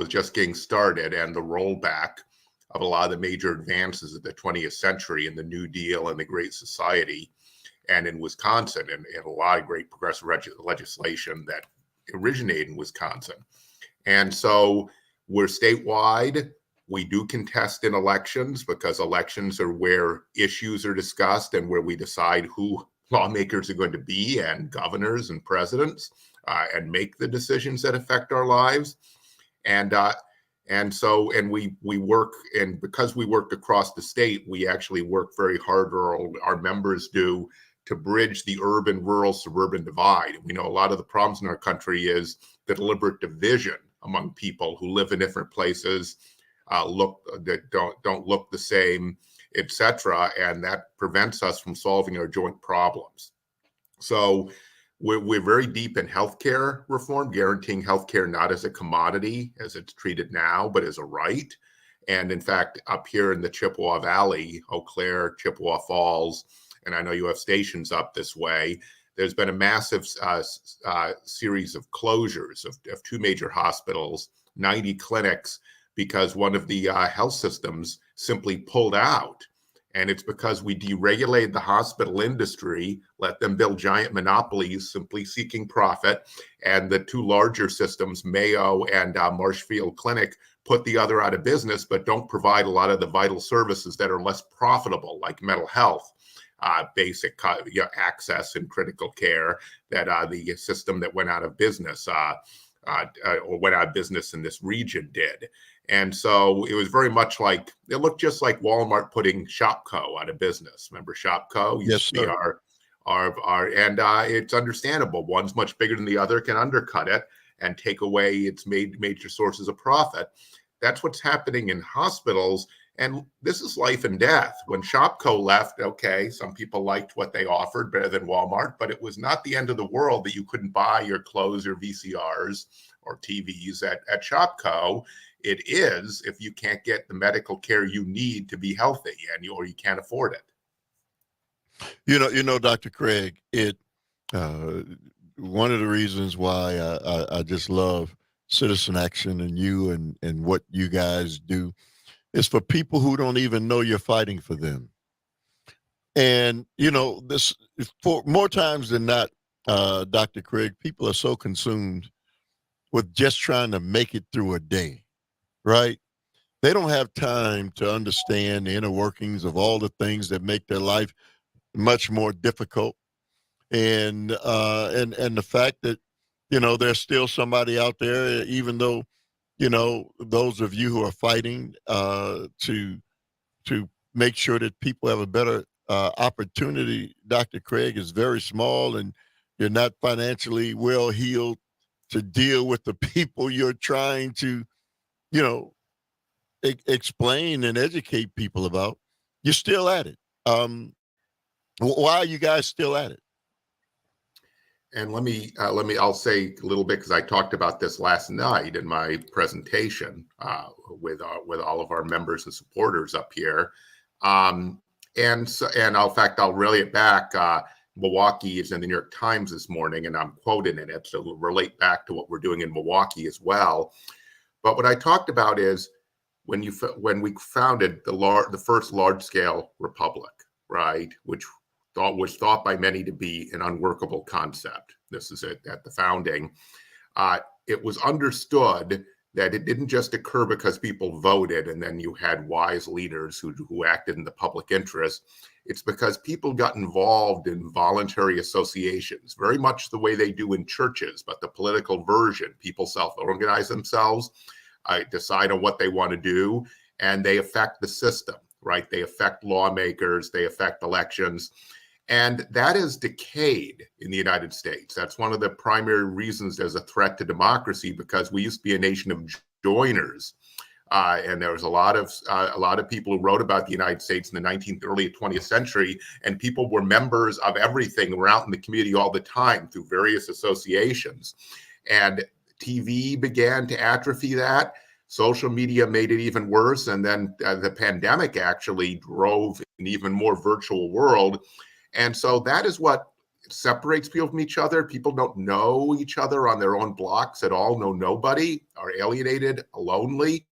just getting started, and the rollback of a lot of the major advances of the 20th century and the New Deal and the Great Society, and in Wisconsin, and a lot of great progressive legislation that originated in Wisconsin. And so we're statewide. We do contest in elections because elections are where issues are discussed and where we decide who lawmakers are going to be, and governors and presidents, and make the decisions that affect our lives. And we work, and because we work across the state, we actually work very hard, or our members do, to bridge the urban-rural suburban divide. We know a lot of the problems in our country is the deliberate division among people who live in different places, that don't look the same, etc., and that prevents us from solving our joint problems. So we're very deep in healthcare reform, guaranteeing healthcare not as a commodity as it's treated now, but as a right. And in fact, up here in the Chippewa Valley, Eau Claire, Chippewa Falls, and I know you have stations up this way, there's been a massive series of closures of 2 major hospitals, 90 clinics, because one of the health systems simply pulled out. And it's because we deregulated the hospital industry, let them build giant monopolies, simply seeking profit. And the 2 larger systems, Mayo and Marshfield Clinic, put the other out of business, but don't provide a lot of the vital services that are less profitable, like mental health, basic access and critical care, that the system that went out of business or went out of business in this region did. And so it was very much like, it looked just like Walmart putting Shopko out of business. Remember Shopko? Yes, sir. And it's understandable. One's much bigger than the other, can undercut it and take away its major sources of profit. That's what's happening in hospitals. And this is life and death. When Shopko left, okay, some people liked what they offered better than Walmart, but it was not the end of the world that you couldn't buy your clothes or VCRs or TVs at Shopko. It is if you can't get the medical care you need to be healthy, or you can't afford it. You know, Dr. Craig, one of the reasons why I just love Citizen Action and you and what you guys do is for people who don't even know you're fighting for them. And, you know, this for more times than not, Dr. Craig, people are so consumed with just trying to make it through a day, right? They don't have time to understand the inner workings of all the things that make their life much more difficult. and the fact that there's still somebody out there, even though those of you who are fighting to make sure that people have a better opportunity. Dr. Craig, is very small, and you're not financially well heeled to deal with the people you're trying to, you know, explain and educate people about. You're still at it. Why are you guys still at it? And I'll say a little bit, because I talked about this last night in my presentation with all of our members and supporters up here. And in fact, I'll relay it back. Milwaukee is in the New York Times this morning, and I'm quoted in it, so it'll relate back to what we're doing in Milwaukee as well. But what I talked about is when we founded the first large-scale republic, right, which was thought by many to be an unworkable concept. This is it at the founding. It was understood that it didn't just occur because people voted and then you had wise leaders who acted in the public interest. It's because people got involved in voluntary associations, very much the way they do in churches, but the political version. People self-organize themselves, decide on what they want to do, and they affect the system, right? They affect lawmakers, they affect elections. And that has decayed in the United States. That's one of the primary reasons there's a threat to democracy, because we used to be a nation of joiners. And there was a lot of people who wrote about the United States in the early 20th century, and people were members of everything, were out in the community all the time through various associations. And TV began to atrophy that. Social media made it even worse. And then the pandemic actually drove an even more virtual world. And so that is what separates people from each other. People don't know each other on their own blocks at all, know nobody, are alienated, lonely.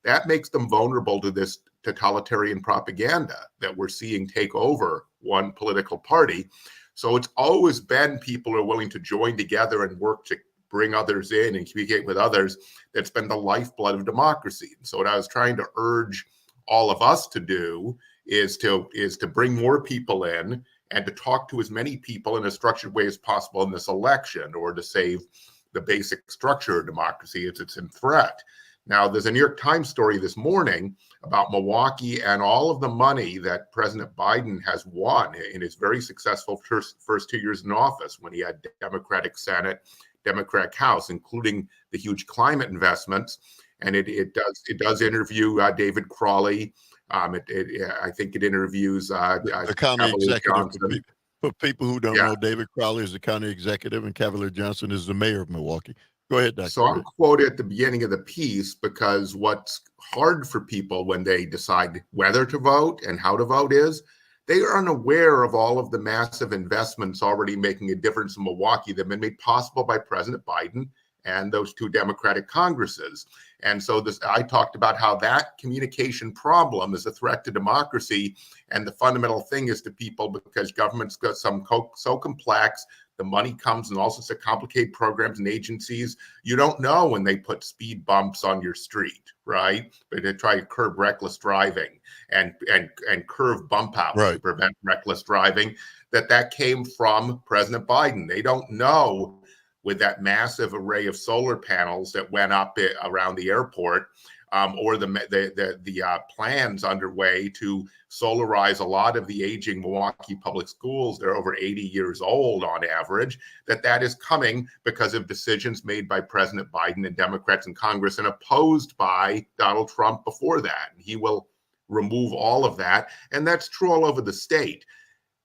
That makes them vulnerable to this totalitarian propaganda that we're seeing take over one political party. So it's always been people who are willing to join together and work to bring others in and communicate with others. That's been the lifeblood of democracy. So what I was trying to urge all of us to do is to bring more people in and to talk to as many people in a structured way as possible in this election, or to save the basic structure of democracy as it's in threat. Now, there's a New York Times story this morning about Milwaukee and all of the money that President Biden has won in his very successful first 2 years in office, when he had Democratic Senate, Democratic House, including the huge climate investments. And it does interview David Crowley. I think it interviews the county executive. For people who don't know, David Crowley is the county executive, and Cavalier Johnson is the mayor of Milwaukee. Go ahead, Dr. So I'm quoted at the beginning of the piece because what's hard for people when they decide whether to vote and how to vote is they are unaware of all of the massive investments already making a difference in Milwaukee that have been made possible by President Biden and those two Democratic Congresses. And so I talked about how that communication problem is a threat to democracy. And the fundamental thing is to people, because government's got so complex, the money comes in all sorts of complicated programs and agencies. You don't know when they put speed bumps on your street, right? But they try to curb reckless driving and curve bump outs to prevent reckless driving, that came from President Biden. They don't know, with that massive array of solar panels that went up around the airport, or the plans underway to solarize a lot of the aging Milwaukee public schools. They're over 80 years old on average. That is coming because of decisions made by President Biden and Democrats in Congress, and opposed by Donald Trump before that. And he will remove all of that. And that's true all over the state.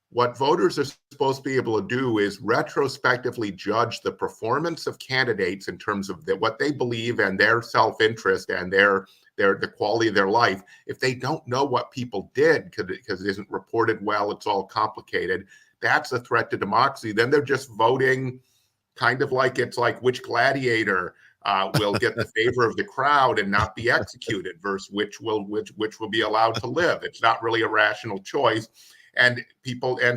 What voters are supposed to be able to do is retrospectively judge the performance of candidates in terms of what they believe and their self-interest and the quality of their life. If they don't know what people did because it isn't reported well, it's all complicated, that's a threat to democracy. Then they're just voting kind of like it's like which gladiator will get the favor of the crowd and not be executed versus which will be allowed to live. It's not really a rational choice. And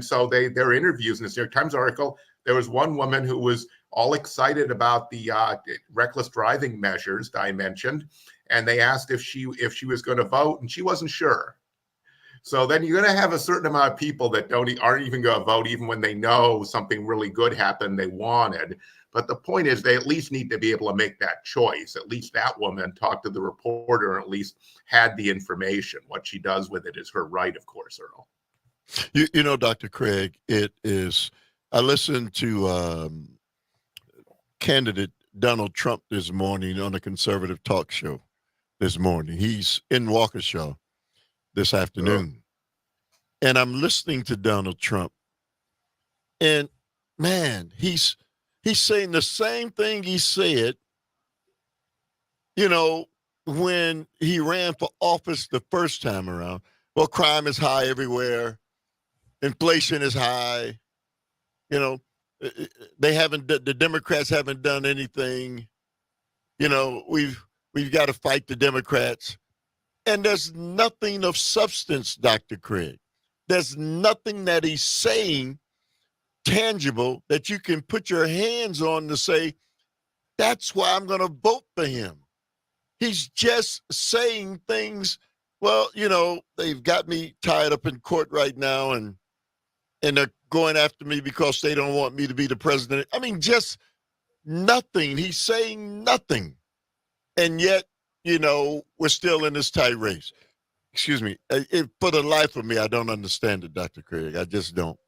so their interviews in this New York Times article, there was one woman who was all excited about the reckless driving measures that I mentioned, and they asked if she was going to vote, and she wasn't sure. So then you're going to have a certain amount of people that aren't even going to vote, even when they know something really good happened they wanted. But the point is, they at least need to be able to make that choice. At least that woman talked to the reporter and at least had the information. What she does with it is her right, of course, Earl. You know, Dr. Craig, it is. I listened to candidate Donald Trump this morning on a conservative talk show this morning. He's in Waukesha this afternoon. And I'm listening to Donald Trump. And man, he's saying the same thing he said, you know, when he ran for office the first time around. Well, crime is high everywhere. Inflation is high. You know, the Democrats haven't done anything. You know, we've got to fight the Democrats. And there's nothing of substance, Dr. Craig. There's nothing that he's saying tangible that you can put your hands on to say, that's why I'm going to vote for him. He's just saying things. Well, you know, they've got me tied up in court right now, and they're going after me because they don't want me to be the president. I mean, just nothing. He's saying nothing. And yet, you know, we're still in this tight race. Excuse me. For the life of me, I don't understand it, Dr. Craig. I just don't.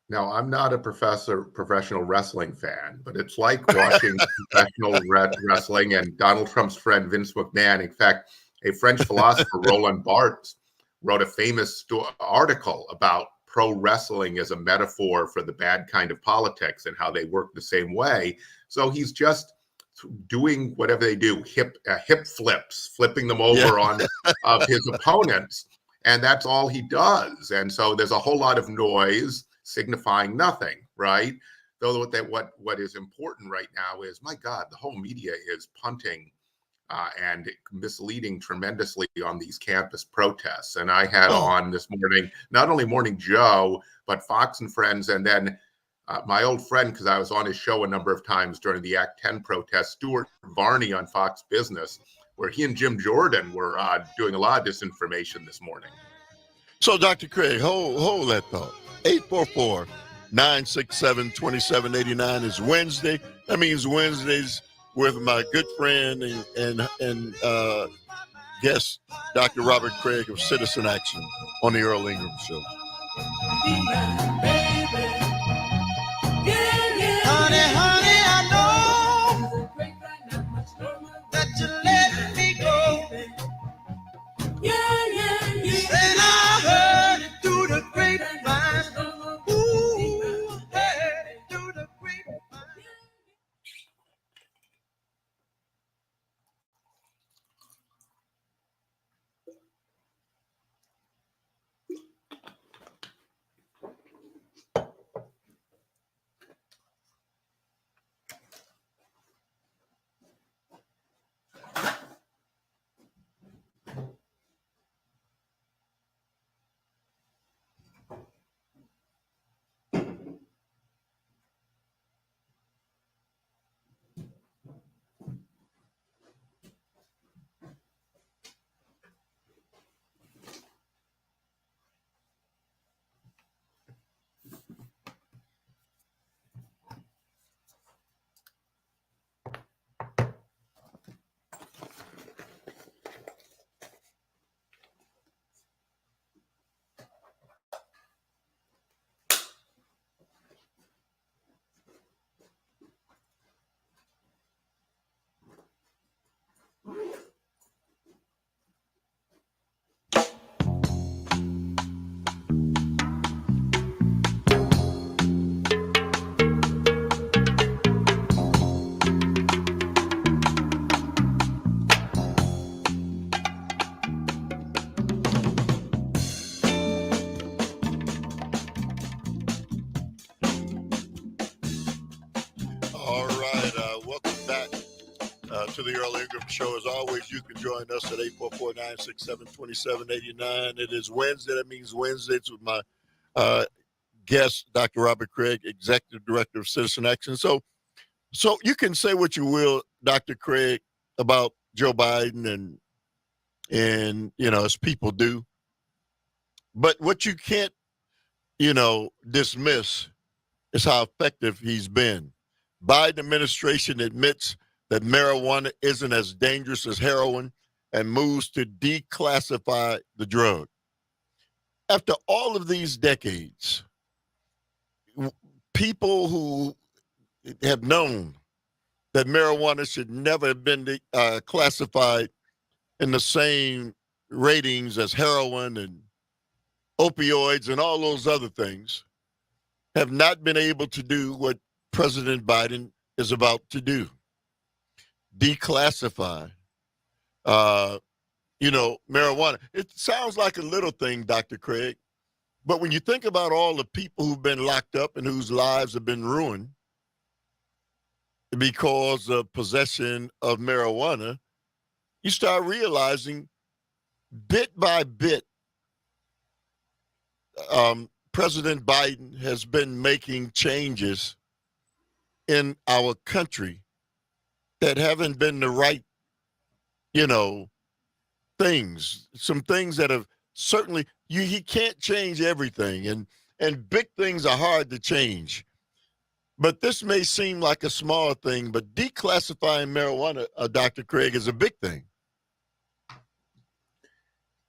Now, I'm not a professional wrestling fan, but it's like watching professional wrestling and Donald Trump's friend Vince McMahon. In fact, a French philosopher, Roland Barthes, wrote a famous article about pro wrestling as a metaphor for the bad kind of politics and how they work the same way. So he's just doing whatever they do, hip flips, flipping them over on of his opponents. And that's all he does. And so there's a whole lot of noise signifying nothing, right? Though what is important right now is, my God, the whole media is punting and misleading tremendously on these campus protests. And I had on this morning, not only Morning Joe, but Fox and Friends, and then my old friend, because I was on his show a number of times during the Act 10 protest, Stuart Varney on Fox Business, where he and Jim Jordan were doing a lot of disinformation this morning. So, Dr. Craig, hold that thought. 844-967-2789 is Wednesday. That means Wednesdays with my good friend and guest, Dr. Robert Craig of Citizen Action on the Earl Ingram Show. Honey, I know that you let me go. And I heard it through the grapevine. Ooh, I heard it through the grapevine. All right. Welcome back to the Earl Ingram Show. As always, you can join us at 844-967-2789. It is Wednesday. That means Wednesdays with my guest, Dr. Robert Craig, Executive Director of Citizen Action. So you can say what you will, Dr. Craig, about Joe Biden and you know, as people do. But what you can't, dismiss is how effective he's been. Biden administration admits that marijuana isn't as dangerous as heroin and moves to declassify the drug. After all of these decades, people who have known that marijuana should never have been classified in the same ratings as heroin and opioids and all those other things have not been able to do what President Biden is about to do. Declassify, marijuana. It sounds like a little thing, Dr. Craig, but when you think about all the people who've been locked up and whose lives have been ruined because of possession of marijuana, you start realizing bit by bit, President Biden has been making changes in our country that haven't been the right, things. Some things that have certainly he can't change everything, and big things are hard to change. But this may seem like a small thing, but declassifying marijuana, Dr. Craig, is a big thing.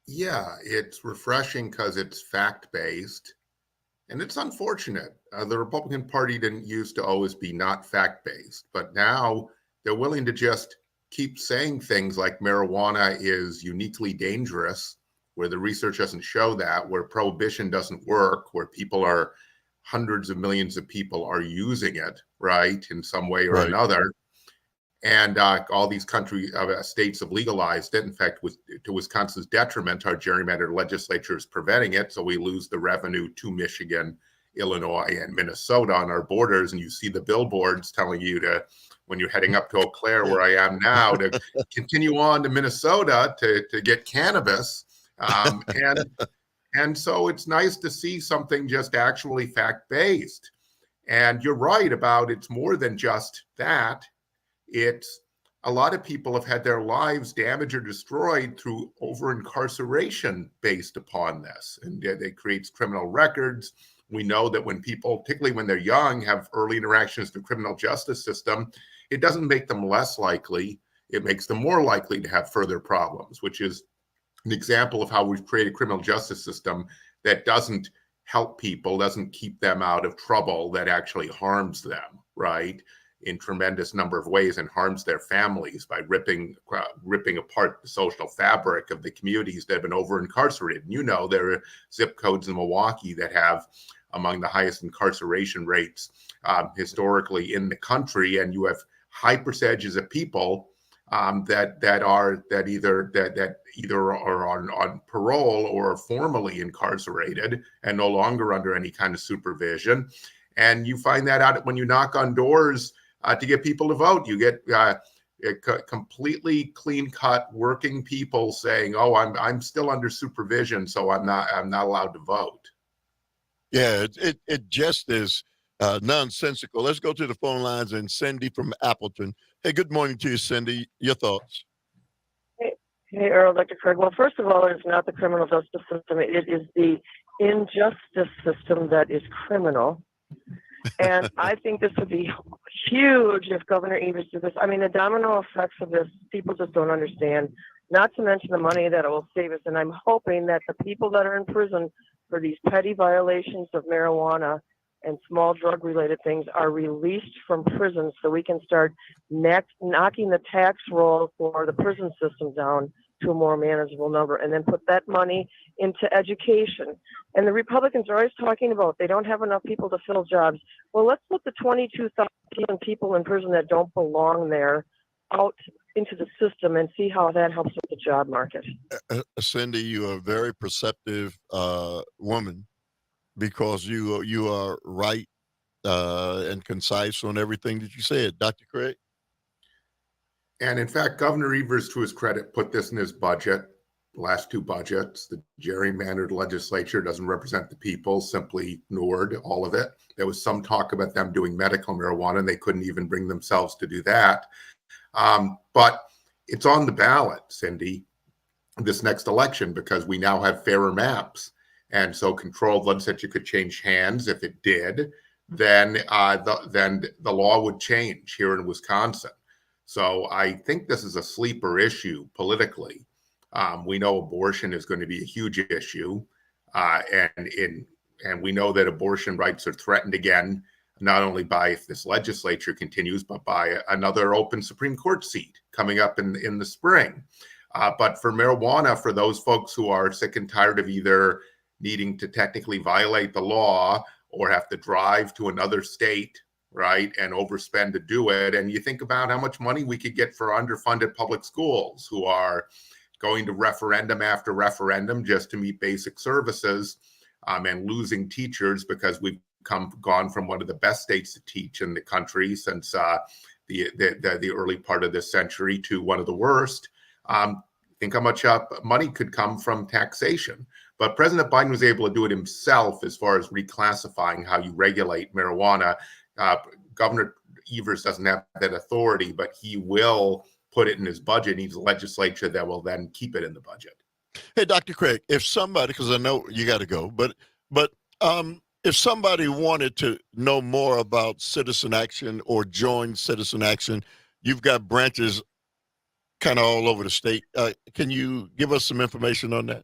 Yeah, it's refreshing because it's fact-based, and it's unfortunate. The Republican Party didn't used to always be not fact-based, but now they're willing to just keep saying things like marijuana is uniquely dangerous, where the research doesn't show that, where prohibition doesn't work, where hundreds of millions of people are using it, right, in some way or another. And all these states have legalized it. In fact, to Wisconsin's detriment, our gerrymandered legislature is preventing it. So we lose the revenue to Michigan, Illinois, and Minnesota on our borders. And you see the billboards telling you when you're heading up to Eau Claire, where I am now, to continue on to Minnesota to get cannabis. And so it's nice to see something just actually fact-based. And you're right about it's more than just that. It's a lot of people have had their lives damaged or destroyed through over-incarceration based upon this. And it creates criminal records. We know that when people, particularly when they're young, have early interactions with the criminal justice system, it doesn't make them less likely. It makes them more likely to have further problems, which is an example of how we've created a criminal justice system that doesn't help people, doesn't keep them out of trouble, that actually harms them, right, in tremendous number of ways, and harms their families by ripping apart the social fabric of the communities that have been over-incarcerated. There are zip codes in Milwaukee that have among the highest incarceration rates historically in the country, and you have high percentages of people that either are on parole or are formally incarcerated and no longer under any kind of supervision. And you find that out when you knock on doors to get people to vote. You get completely clean-cut working people saying, "Oh, I'm still under supervision, so I'm not allowed to vote." Yeah, it just is nonsensical. Let's go to the phone lines, and Cindy from Appleton. Hey, good morning to you, Cindy. Your thoughts? Hey, Earl, Dr. Craig. Well, first of all, it's not the criminal justice system. It is the injustice system that is criminal. And I think this would be huge if Governor Evers did this. I mean, the domino effects of this, people just don't understand, not to mention the money that it will save us. And I'm hoping that the people that are in prison for these petty violations of marijuana and small drug-related things are released from prison so we can start knocking the tax roll for the prison system down to a more manageable number, and then put that money into education. And the Republicans are always talking about they don't have enough people to fill jobs. Well, let's put the 22,000 people in prison that don't belong there out into the system and see how that helps with the job market. Cindy, you are a very perceptive woman, because you are right and concise on everything that you said. Dr. Craig? And in fact, Governor Evers, to his credit, put this in his budget, the last two budgets. The gerrymandered legislature doesn't represent the people, simply ignored all of it. There was some talk about them doing medical marijuana, and they couldn't even bring themselves to do that. But it's on the ballot, Cindy, this next election, because we now have fairer maps. And so controlled legislature could change hands. If it did, then the law would change here in Wisconsin. So I think this is a sleeper issue politically. We know abortion is going to be a huge issue, and we know that abortion rights are threatened again, not only by if this legislature continues, but by another open Supreme Court seat coming up in the spring. But for marijuana, for those folks who are sick and tired of either needing to technically violate the law or have to drive to another state, right, and overspend to do it. And you think about how much money we could get for underfunded public schools who are going to referendum after referendum just to meet basic services, and losing teachers because we've gone from one of the best states to teach in the country since the early part of this century to one of the worst. Think how much money could come from taxation. But President Biden was able to do it himself as far as reclassifying how you regulate marijuana. Governor Evers doesn't have that authority, but he will put it in his budget. He needs a legislature that will then keep it in the budget. Hey, Dr. Craig, if somebody, because I know you got to go, but if somebody wanted to know more about Citizen Action or join Citizen Action, you've got branches kind of all over the state. Can you give us some information on that?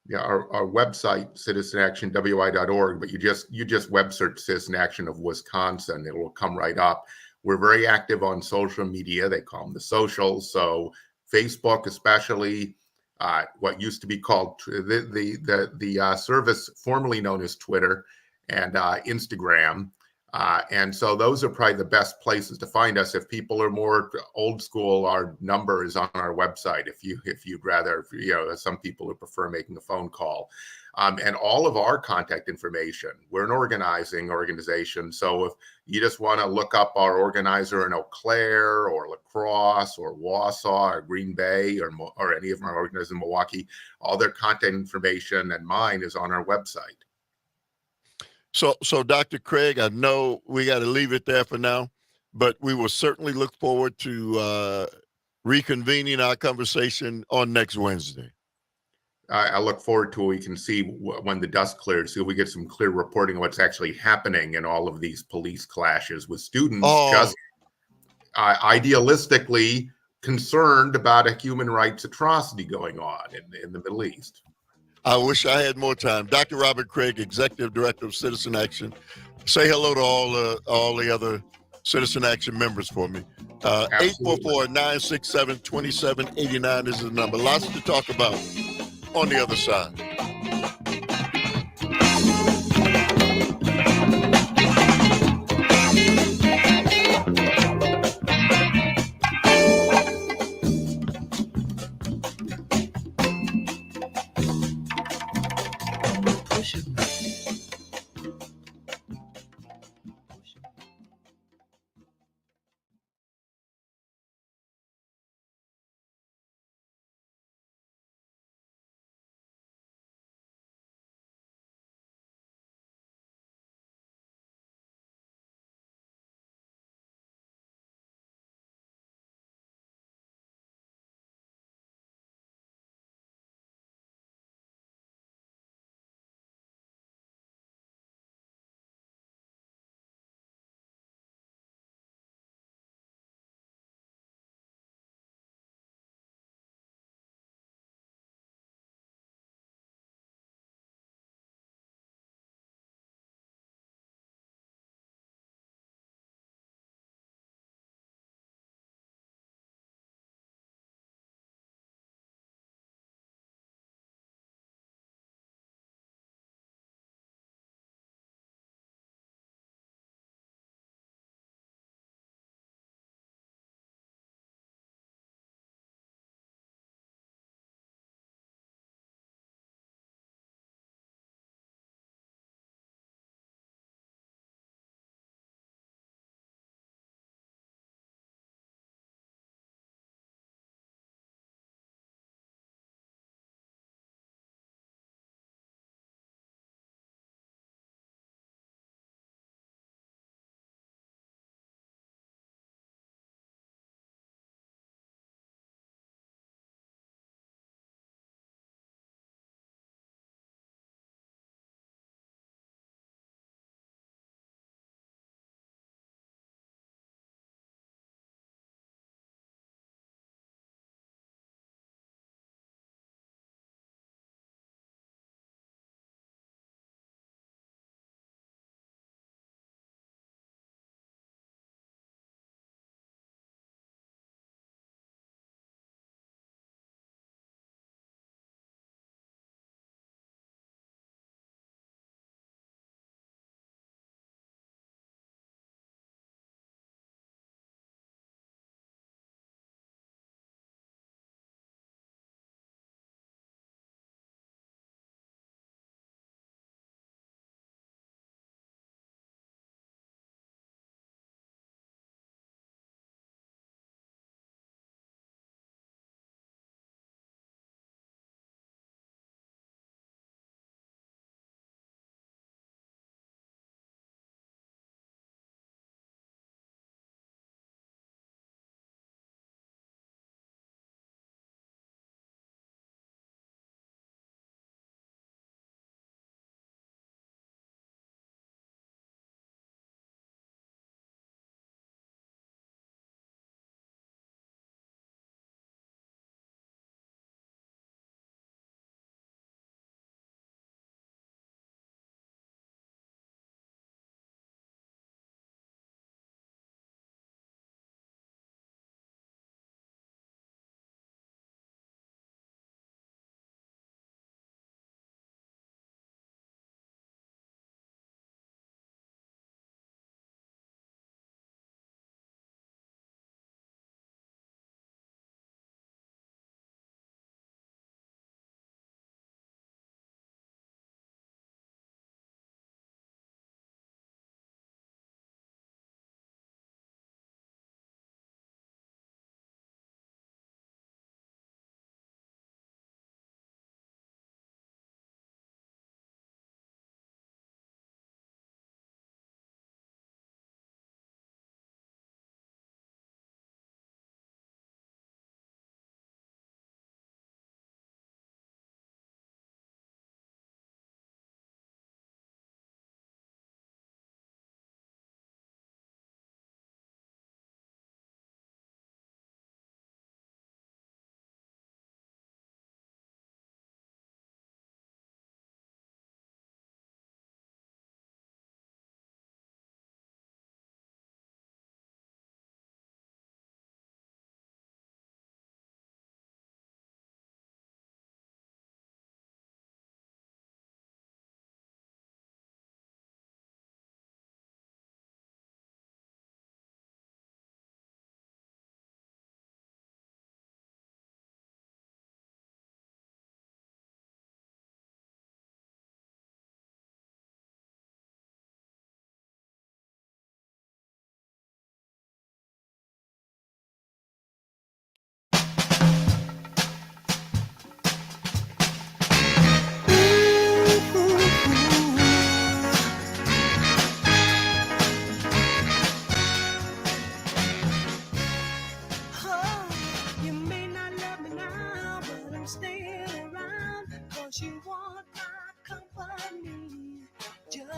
Yeah, our website, citizenactionwi.org, but you just web search Citizen Action of Wisconsin. It will come right up. We're very active on social media. They call them the socials. So Facebook, especially, what used to be called the service formerly known as Twitter, and Instagram. And so those are probably the best places to find us. If people are more old school, our number is on our website. If you'd rather, some people who prefer making a phone call, and all of our contact information. We're an organizing organization. So if you just want to look up our organizer in Eau Claire or La Crosse or Wausau or Green Bay or any of our organizers in Milwaukee, all their contact information and mine is on our website. So Dr. Craig, I know we got to leave it there for now, but we will certainly look forward to reconvening our conversation on next Wednesday. I look forward to it. We can see when the dust clears, so we get some clear reporting of what's actually happening in all of these police clashes with students just idealistically concerned about a human rights atrocity going on in the Middle East. I wish I had more time. Dr. Robert Craig, Executive Director of Citizen Action. Say hello to all the other Citizen Action members for me. 844-967-2789 is the number. Lots to talk about on the other side.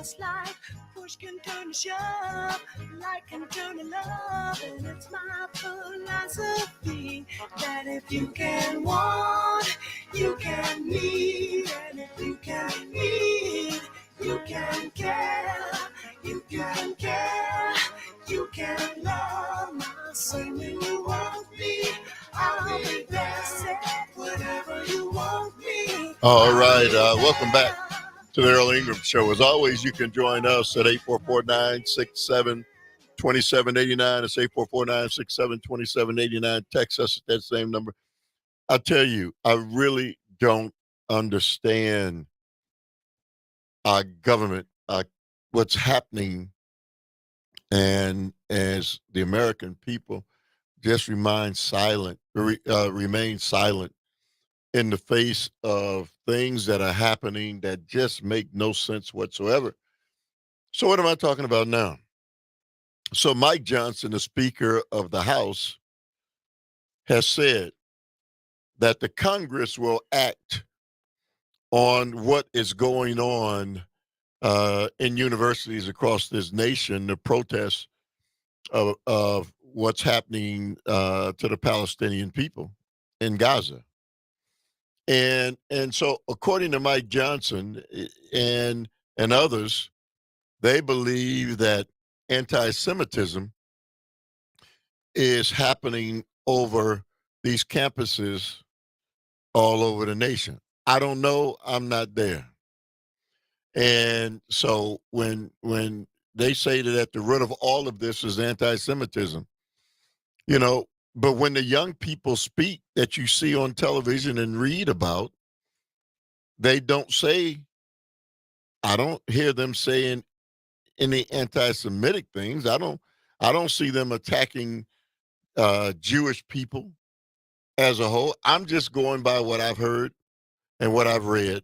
just like push can turn to shove, like can turn to love. And it's my philosophy that if you can want, you can need. And if you can need, you can care. You can care. You can love my soul. When you want me, I'll be there. Say whatever you want me. All right. Welcome back to the Earl Ingram Show. As always, you can join us at 844-967-2789. It's 844-967-2789. Text us at that same number. I tell you, I really don't understand our government, what's happening, and as the American people just remain silent in the face of things that are happening that just make no sense whatsoever. So what am I talking about now? So Mike Johnson, the Speaker of the House, has said that the Congress will act on what is going on in universities across this nation, the protests of what's happening to the Palestinian people in Gaza. And so according to Mike Johnson and others, they believe that anti-Semitism is happening over these campuses all over the nation. I don't know. I'm not there. And so when they say that at the root of all of this is anti-Semitism, you know, but when the young people speak that you see on television and read about, they don't say, I don't hear them saying any anti-Semitic things. I don't see them attacking Jewish people as a whole. I'm just going by what I've heard and what I've read.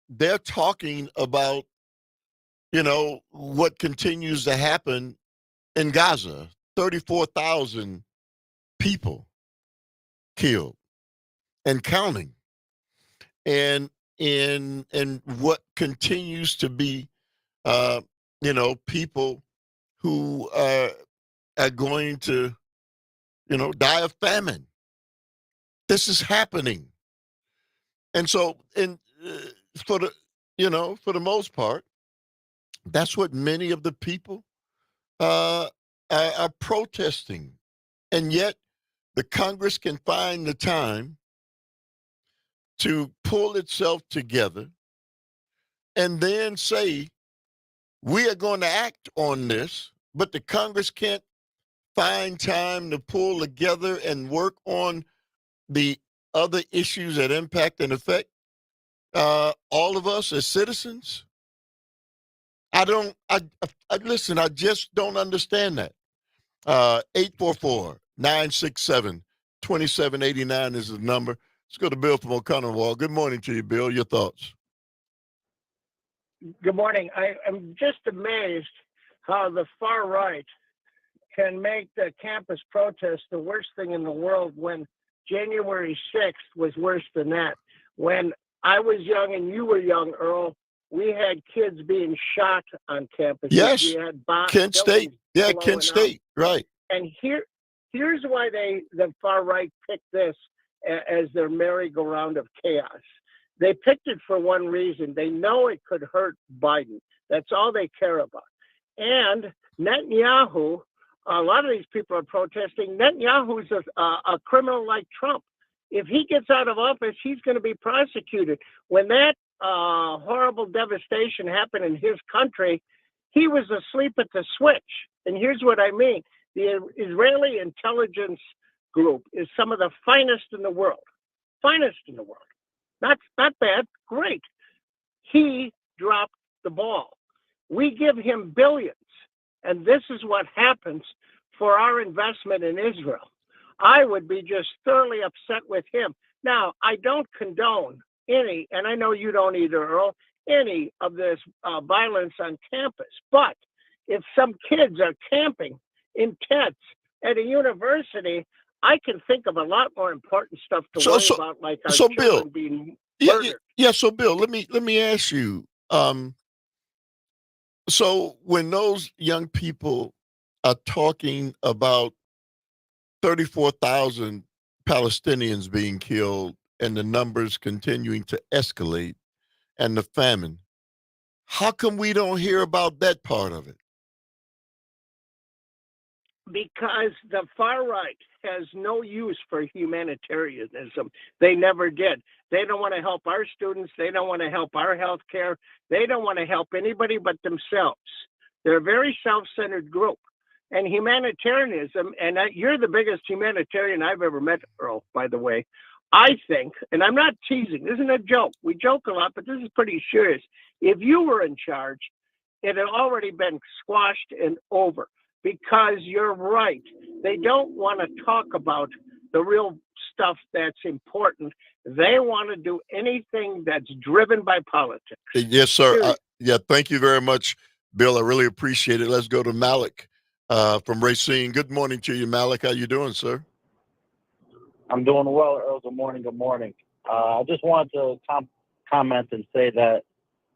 They're talking about, you know, what continues to happen in Gaza. 34,000 people killed and counting. And what continues to be, you know, people who are going to, you know, die of famine. This is happening. And so, for the most part, that's what many of the people are protesting. And yet the Congress can find the time to pull itself together and then say, we are going to act on this, but the Congress can't find time to pull together and work on the other issues that impact and affect all of us as citizens. Listen, I just don't understand that. 844-967-2789 is the number. Let's go to Bill from O'Connell. Good morning to you, Bill. Your thoughts? Good morning. I am just amazed how the far right can make the campus protest the worst thing in the world when January 6th was worse than that. When I was young and you were young, Earl, we had kids being shot on campus. Yes, we had Kent State. Yeah, Kent State, right. And here's why the far right picked this as their merry-go-round of chaos. They picked it for one reason. They know it could hurt Biden. That's all they care about. And Netanyahu, a lot of these people are protesting. Netanyahu's a criminal like Trump. If he gets out of office, he's going to be prosecuted. When that horrible devastation happened in his country, he was asleep at the switch. And here's what I mean. The Israeli intelligence group is some of the finest in the world. Finest in the world. Not bad, great. He dropped the ball. We give him billions. And this is what happens for our investment in Israel. I would be just thoroughly upset with him. Now, I don't condone any, and I know you don't either, Earl, any of this violence on campus. But if some kids are camping in tents at a university, I can think of a lot more important stuff to worry about, like our children Bill, being murdered. So Bill, let me ask you, So when those young people are talking about 34,000 Palestinians being killed and the numbers continuing to escalate and the famine, how come we don't hear about that part of it? Because the far right has no use for humanitarianism. They never did. They don't want to help our students. They don't want to help our health care. They don't want to help anybody but themselves. They're a very self-centered group. And humanitarianism, and you're the biggest humanitarian I've ever met, Earl, by the way. I think, and I'm not teasing, this isn't a joke. We joke a lot, but this is pretty serious. If you were in charge, it had already been squashed and over. Because you're right. They don't want to talk about the real stuff that's important. They want to do anything that's driven by politics. Yes, sir. Period. Yeah, thank you very much, Bill. I really appreciate it. Let's go to Malik from Racine. Good morning to you, Malik. How you doing, sir? I'm doing well, Earl. Good morning. Good morning. I just wanted to comment and say that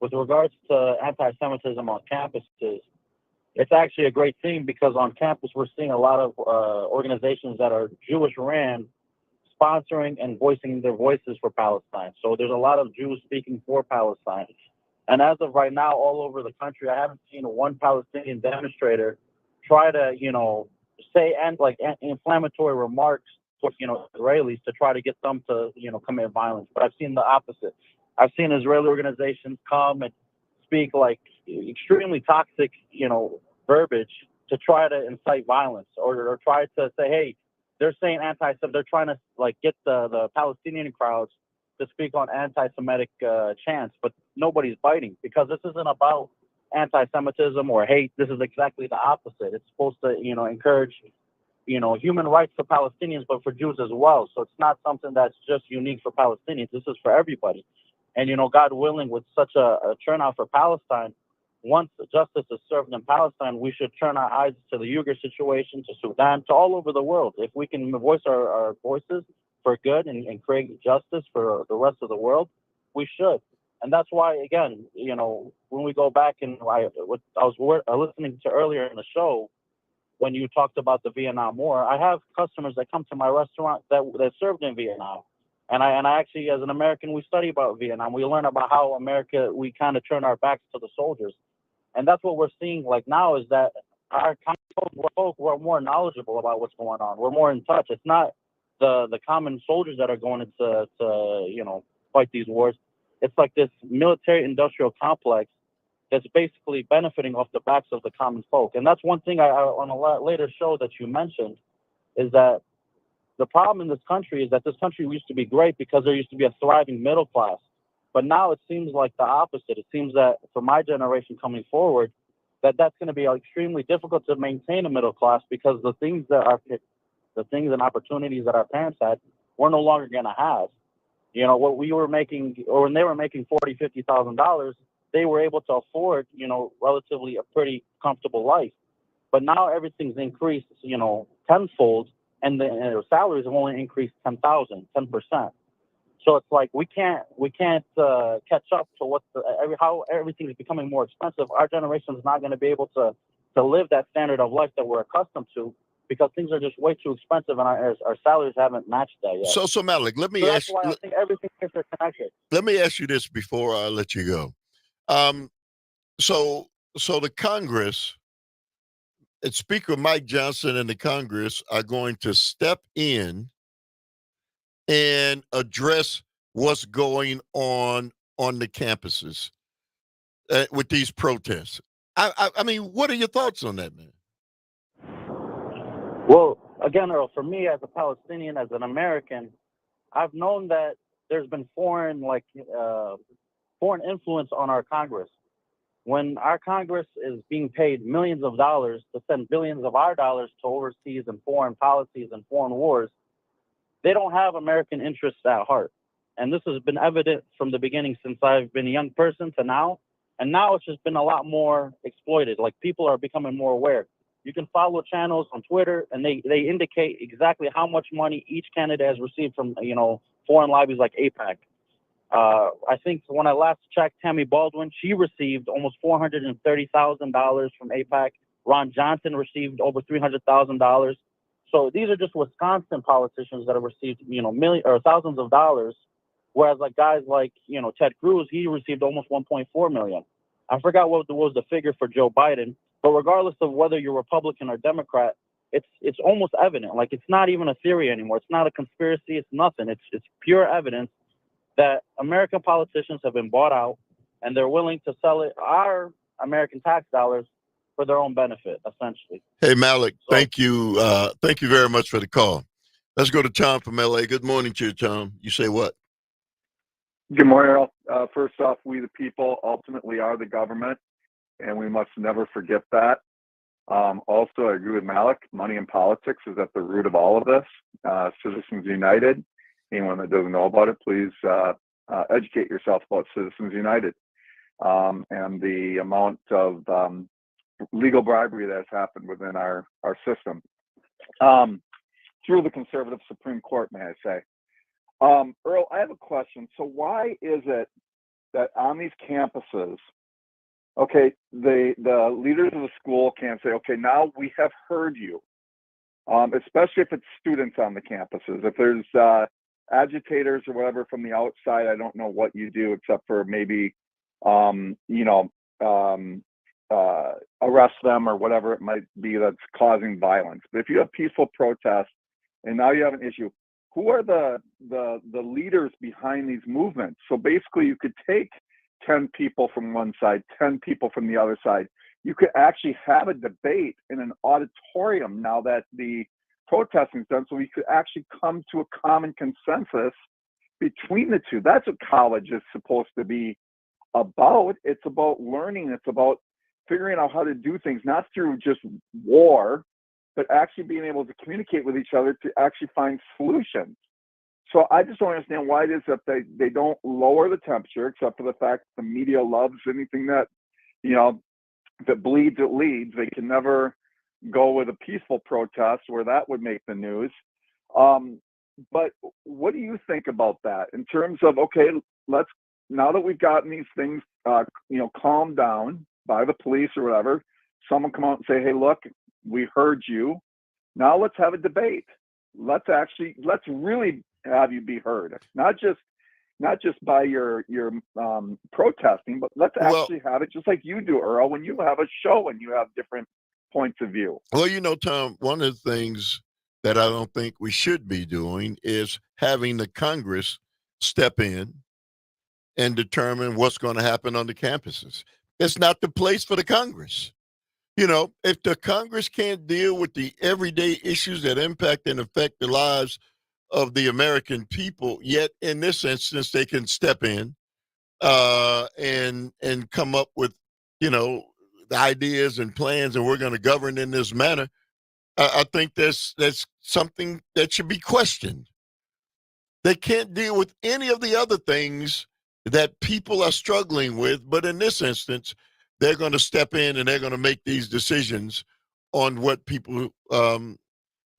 with regards to anti-Semitism on campuses, it's actually a great thing because on campus we're seeing a lot of organizations that are Jewish-ran sponsoring and voicing their voices for Palestine. So there's a lot of Jews speaking for Palestine. And as of right now, all over the country, I haven't seen one Palestinian demonstrator try to, say inflammatory remarks for, Israelis to try to get them to, commit violence. But I've seen the opposite. I've seen Israeli organizations come and speak like extremely toxic, verbiage to try to incite violence or try to say, hey, they're saying anti-Semitic. They're trying to get the Palestinian crowds to speak on anti-Semitic chants, but nobody's biting because this isn't about anti-Semitism or hate. This is exactly the opposite. It's supposed to, encourage, human rights for Palestinians, but for Jews as well. So it's not something that's just unique for Palestinians. This is for everybody. And, God willing, with such a turnout for Palestine, once justice is served in Palestine, we should turn our eyes to the Uyghur situation, to Sudan, to all over the world. If we can voice our voices for good and create justice for the rest of the world, we should. And that's why, again, when we go back and I was listening to earlier in the show, when you talked about the Vietnam War, I have customers that come to my restaurant that served in Vietnam. And I actually, as an American, we study about Vietnam. We learn about how America, we kind of turn our backs to the soldiers. And that's what we're seeing like now is that our folk we're more knowledgeable about what's going on. We're more in touch. It's not the common soldiers that are going into fight these wars. It's like this military industrial complex that's basically benefiting off the backs of the common folk. And that's one thing I on a later show that you mentioned is that the problem in this country is that this country used to be great because there used to be a thriving middle class. But now it seems like the opposite. It seems that for my generation coming forward, that's going to be extremely difficult to maintain a middle class because the things and opportunities that our parents had, we're no longer going to have. What we were making, or when they were making $40,000-$50,000, they were able to afford, relatively a pretty comfortable life. But now everything's increased, tenfold, and the salaries have only increased 10%. So it's like we can't catch up to how everything is becoming more expensive. Our generation is not going to be able to live that standard of life that we're accustomed to because things are just way too expensive and our salaries haven't matched that yet. So Malik, let me ask you. That's why I think everything is interconnected. Let me ask you this before I let you go. So the Congress, and Speaker Mike Johnson and the Congress are going to step in and address what's going on the campuses with these protests. I mean, what are your thoughts on that, man? Well, again, Earl, for me as a Palestinian, as an American, I've known that there's been foreign influence on our Congress. When our Congress is being paid millions of dollars to send billions of our dollars to overseas and foreign policies and foreign wars, they don't have American interests at heart. And this has been evident from the beginning since I've been a young person to now. And now it's just been a lot more exploited. Like people are becoming more aware. You can follow channels on Twitter and they indicate exactly how much money each candidate has received from, foreign lobbies like AIPAC. I think when I last checked, Tammy Baldwin, she received almost $430,000 from AIPAC. Ron Johnson received over $300,000. So these are just Wisconsin politicians that have received, millions or thousands of dollars. Whereas like guys like, Ted Cruz, he received almost 1.4 million. I forgot what was the figure for Joe Biden, but regardless of whether you're Republican or Democrat, it's almost evident. Like, it's not even a theory anymore. It's not a conspiracy. It's nothing. It's pure evidence that American politicians have been bought out, and they're willing to sell our American tax dollars for their own benefit, essentially. Hey, Malik, thank you. Thank you very much for the call. Let's go to Tom from LA. Good morning to you, Tom. You say what? Good morning, Earl. First off, we the people ultimately are the government, and we must never forget that. Also, I agree with Malik. Money in politics is at the root of all of this. Citizens United. Anyone that doesn't know about it, please educate yourself about Citizens United and the amount of legal bribery that has happened within our system through the conservative Supreme Court, may I say. Earl, I have a question. So why is it that on these campuses, okay, the leaders of the school can say, okay, now we have heard you, especially if it's students on the campuses. If there's agitators or whatever from the outside, I don't know what you do except for maybe, arrest them or whatever it might be that's causing violence. But if you have peaceful protests and now you have an issue, who are the leaders behind these movements? So basically you could take 10 people from one side, 10 people from the other side. You could actually have a debate in an auditorium now that the protesting is done, so we could actually come to a common consensus between the two. That's what college is supposed to be about. It's about learning. It's about figuring out how to do things, not through just war, but actually being able to communicate with each other to actually find solutions. So I just don't understand why it is that they don't lower the temperature, except for the fact that the media loves anything that, that bleeds, it leads. They can never go with a peaceful protest where that would make the news. But what do you think about that in terms of, okay, now that we've gotten these things, calmed down by the police or whatever, someone come out and say, hey, look, we heard you. Now let's have a debate. Let's really have you be heard. Not just by your protesting, but let's actually have it just like you do, Earl, when you have a show and you have different points of view. Well, Tom, one of the things that I don't think we should be doing is having the Congress step in and determine what's going to happen on the campuses. It's not the place for the Congress. If the Congress can't deal with the everyday issues that impact and affect the lives of the American people, yet in this instance, they can step in and come up with, the ideas and plans, and we're going to govern in this manner. I think that's something that should be questioned. They can't deal with any of the other things that people are struggling with, but in this instance, they're going to step in and they're going to make these decisions on what people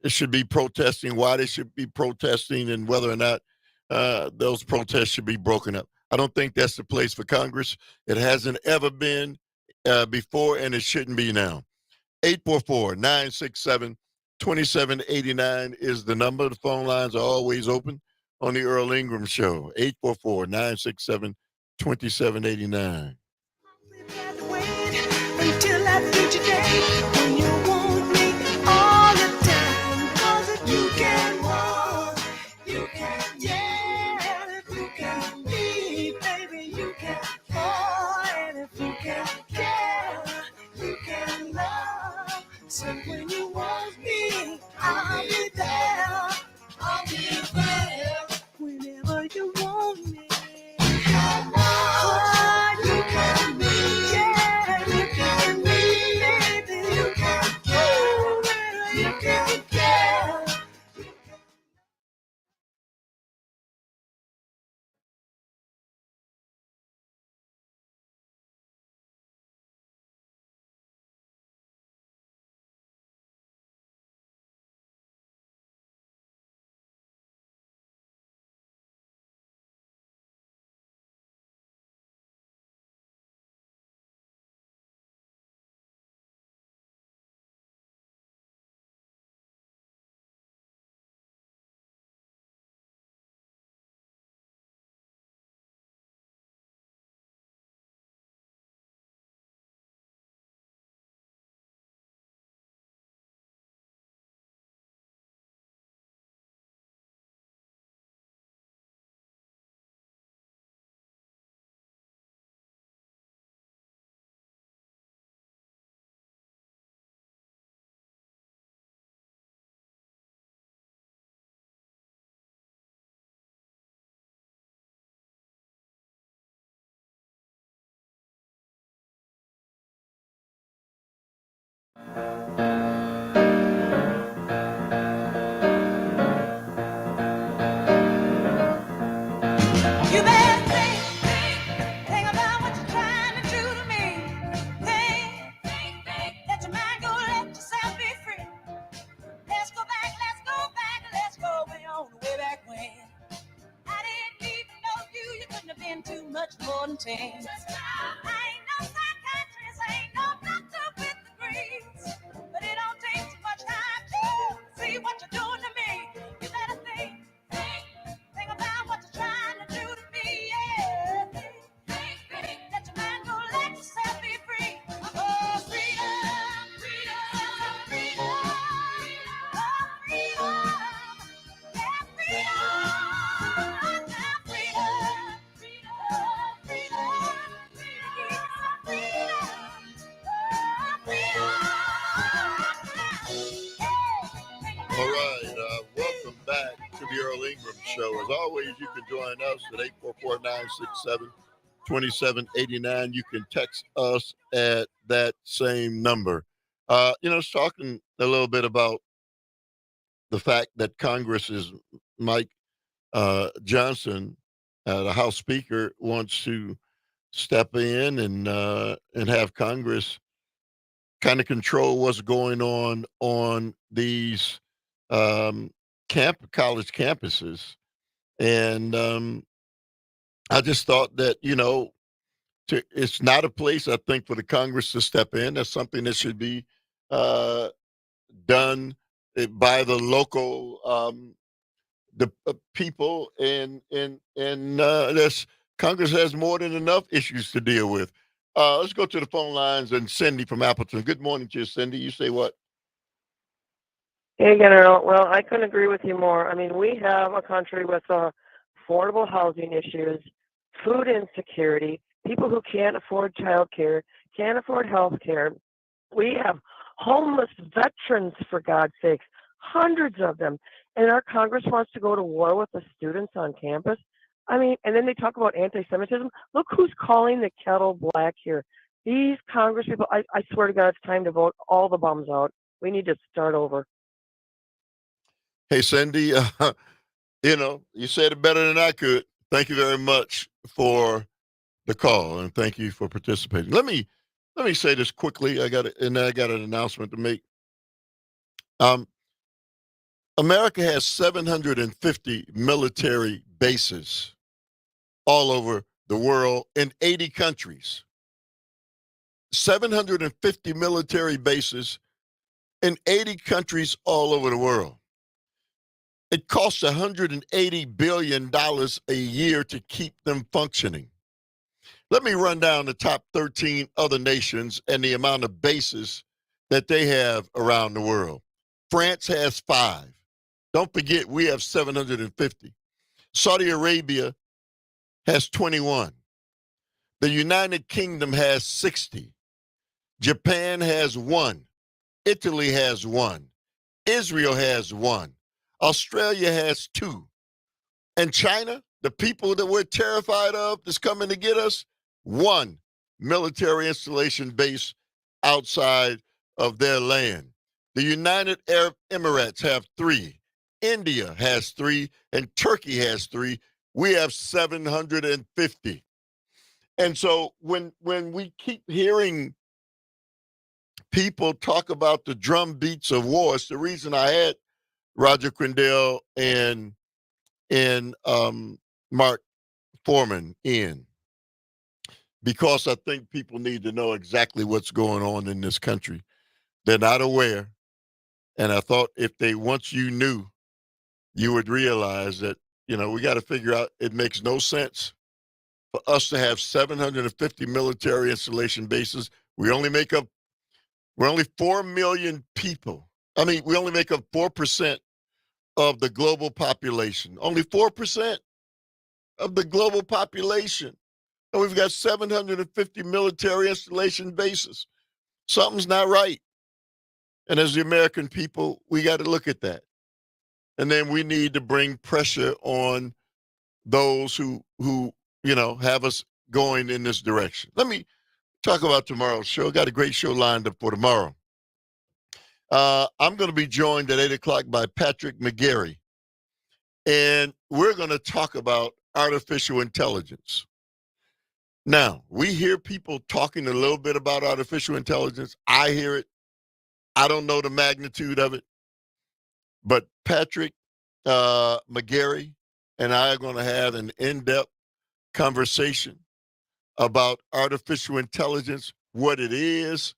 should be protesting, why they should be protesting, and whether or not those protests should be broken up. I don't think that's the place for Congress. It hasn't ever been before, and it shouldn't be now. 844-967-2789 is the number. The phone lines are always open on the Earl Ingram Show. 844-967-2789. Until that future day when you want me all the time, 'cause if you can walk, you can yell. If you can be, baby, you can fall. And if you can care, you can love. So when you want me, I'll be there. I'll be there whenever you want me. much more than 10. Ain't no psychiatrist, ain't no doctor with degrees. But it don't take too much time to see what you're doing to me. You better think about what you're trying to do to me. Yeah. Think, let your mind go, let yourself be free. Oh, freedom, freedom, freedom. Oh, freedom. Yeah, freedom. Now, freedom, freedom, freedom. All right, welcome back to the Earl Ingram Show. As always, you can join us at 844-967-2789. You can text us at that same number. It's talking a little bit about the fact that Congress is Mike Johnson, the House Speaker, wants to step in and have Congress kind of control what's going on these college campuses. And I just thought that, it's not a place, I think, for the Congress to step in. That's something that should be done by the local people, and this Congress has more than enough issues to deal with. Let's go to the phone lines and Cindy from Appleton. Good morning to you, Cindy. You say what? Hey again, Earl. Well, I couldn't agree with you more. I mean, we have a country with affordable housing issues, food insecurity, people who can't afford child care, can't afford health care. We have homeless veterans, for God's sakes, hundreds of them. And our Congress wants to go to war with the students on campus. I mean, and then they talk about anti-Semitism. Look who's calling the kettle black here. These Congress people, I swear to God, it's time to vote all the bums out. We need to start over. Hey, Cindy, you said it better than I could. Thank you very much for the call, and thank you for participating. Let me say this quickly. I got an announcement to make. America has 750 military bases all over the world in 80 countries. 750 military bases in 80 countries all over the world. It costs $180 billion a year to keep them functioning. Let me run down the top 13 other nations and the amount of bases that they have around the world. France has 5. Don't forget, we have 750. Saudi Arabia has 21. The United Kingdom has 60. Japan has 1. Italy has 1. Israel has 1. Australia has 2. And China, the people that we're terrified of that's coming to get us, 1 military installation base outside of their land. The United Arab Emirates have 3. India has 3, and Turkey has 3. We have 750. And so when we keep hearing people talk about the drum beats of war, it's the reason I had Roger Crandell and Mark Foreman in, because I think people need to know exactly what's going on in this country. They're not aware. And I thought once you knew, you would realize that, we got to figure out, it makes no sense for us to have 750 military installation bases. We're only 4 million people. I mean, we only make up 4% of the global population. Only 4% of the global population. And we've got 750 military installation bases. Something's not right. And as the American people, we got to look at that. And then we need to bring pressure on those who have us going in this direction. Let me talk about tomorrow's show. Got a great show lined up for tomorrow. I'm going to be joined at 8 o'clock by Patrick McGarry. And we're going to talk about artificial intelligence. Now, we hear people talking a little bit about artificial intelligence. I hear it. I don't know the magnitude of it. But Patrick McGarry and I are going to have an in-depth conversation about artificial intelligence, what it is,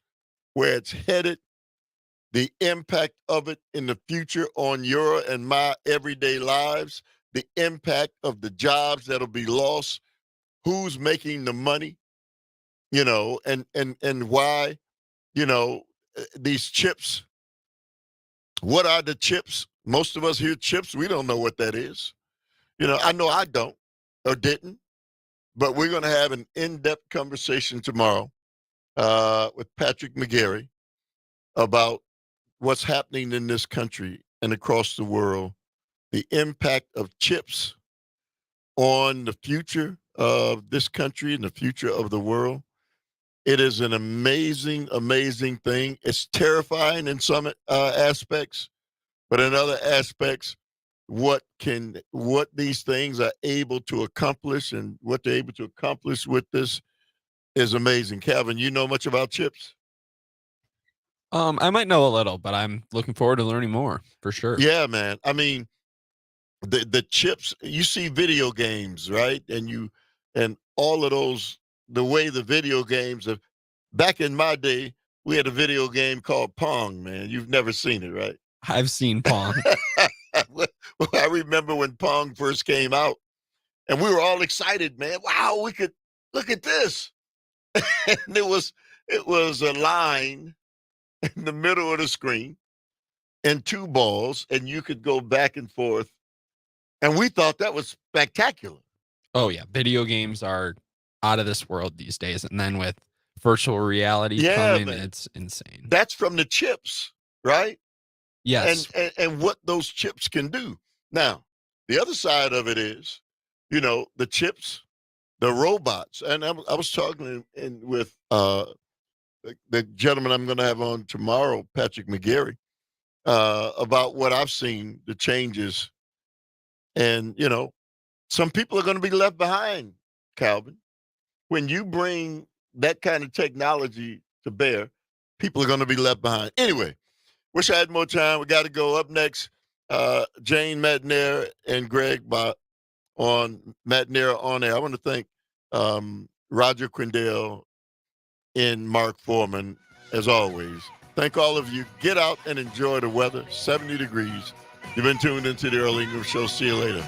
where it's headed, the impact of it in the future on your and my everyday lives, the impact of the jobs that'll be lost, who's making the money, and why, these chips. What are the chips? Most of us hear chips, we don't know what that is. I know I don't or didn't, but we're going to have an in-depth conversation tomorrow with Patrick McGarry about what's happening in this country and across the world, the impact of chips on the future of this country and the future of the world. It is an amazing, amazing thing. It's terrifying in some aspects, but in other aspects, what these things are able to accomplish and what they're able to accomplish with this is amazing. Calvin, you know much about chips? I might know a little, but I'm looking forward to learning more for sure. Yeah, man. I mean, the chips, you see video games, right? And all of those, the way the video games have, back in my day, we had a video game called Pong, man. You've never seen it, right? I've seen Pong. Well, I remember when Pong first came out, and we were all excited, man. Wow, we could look at this. And it was a line in the middle of the screen and two balls, and you could go back and forth. And we thought that was spectacular. Oh, yeah. Video games are out of this world these days. And then with virtual reality coming, man. It's insane. That's from the chips, right? Yes. And what those chips can do. Now, the other side of it is, the chips, the robots. And I was talking with the gentleman I'm going to have on tomorrow, Patrick McGarry, about what I've seen, the changes. And, some people are going to be left behind, Calvin. When you bring that kind of technology to bear, people are going to be left behind. Anyway, wish I had more time. We got to go. Up next, Jane Matnair and Greg on Matnair on air. I want to thank Roger Quindell and Mark Foreman, as always. Thank all of you. Get out and enjoy the weather. 70 degrees. You've been tuned into the Earl Ingram Show. See you later.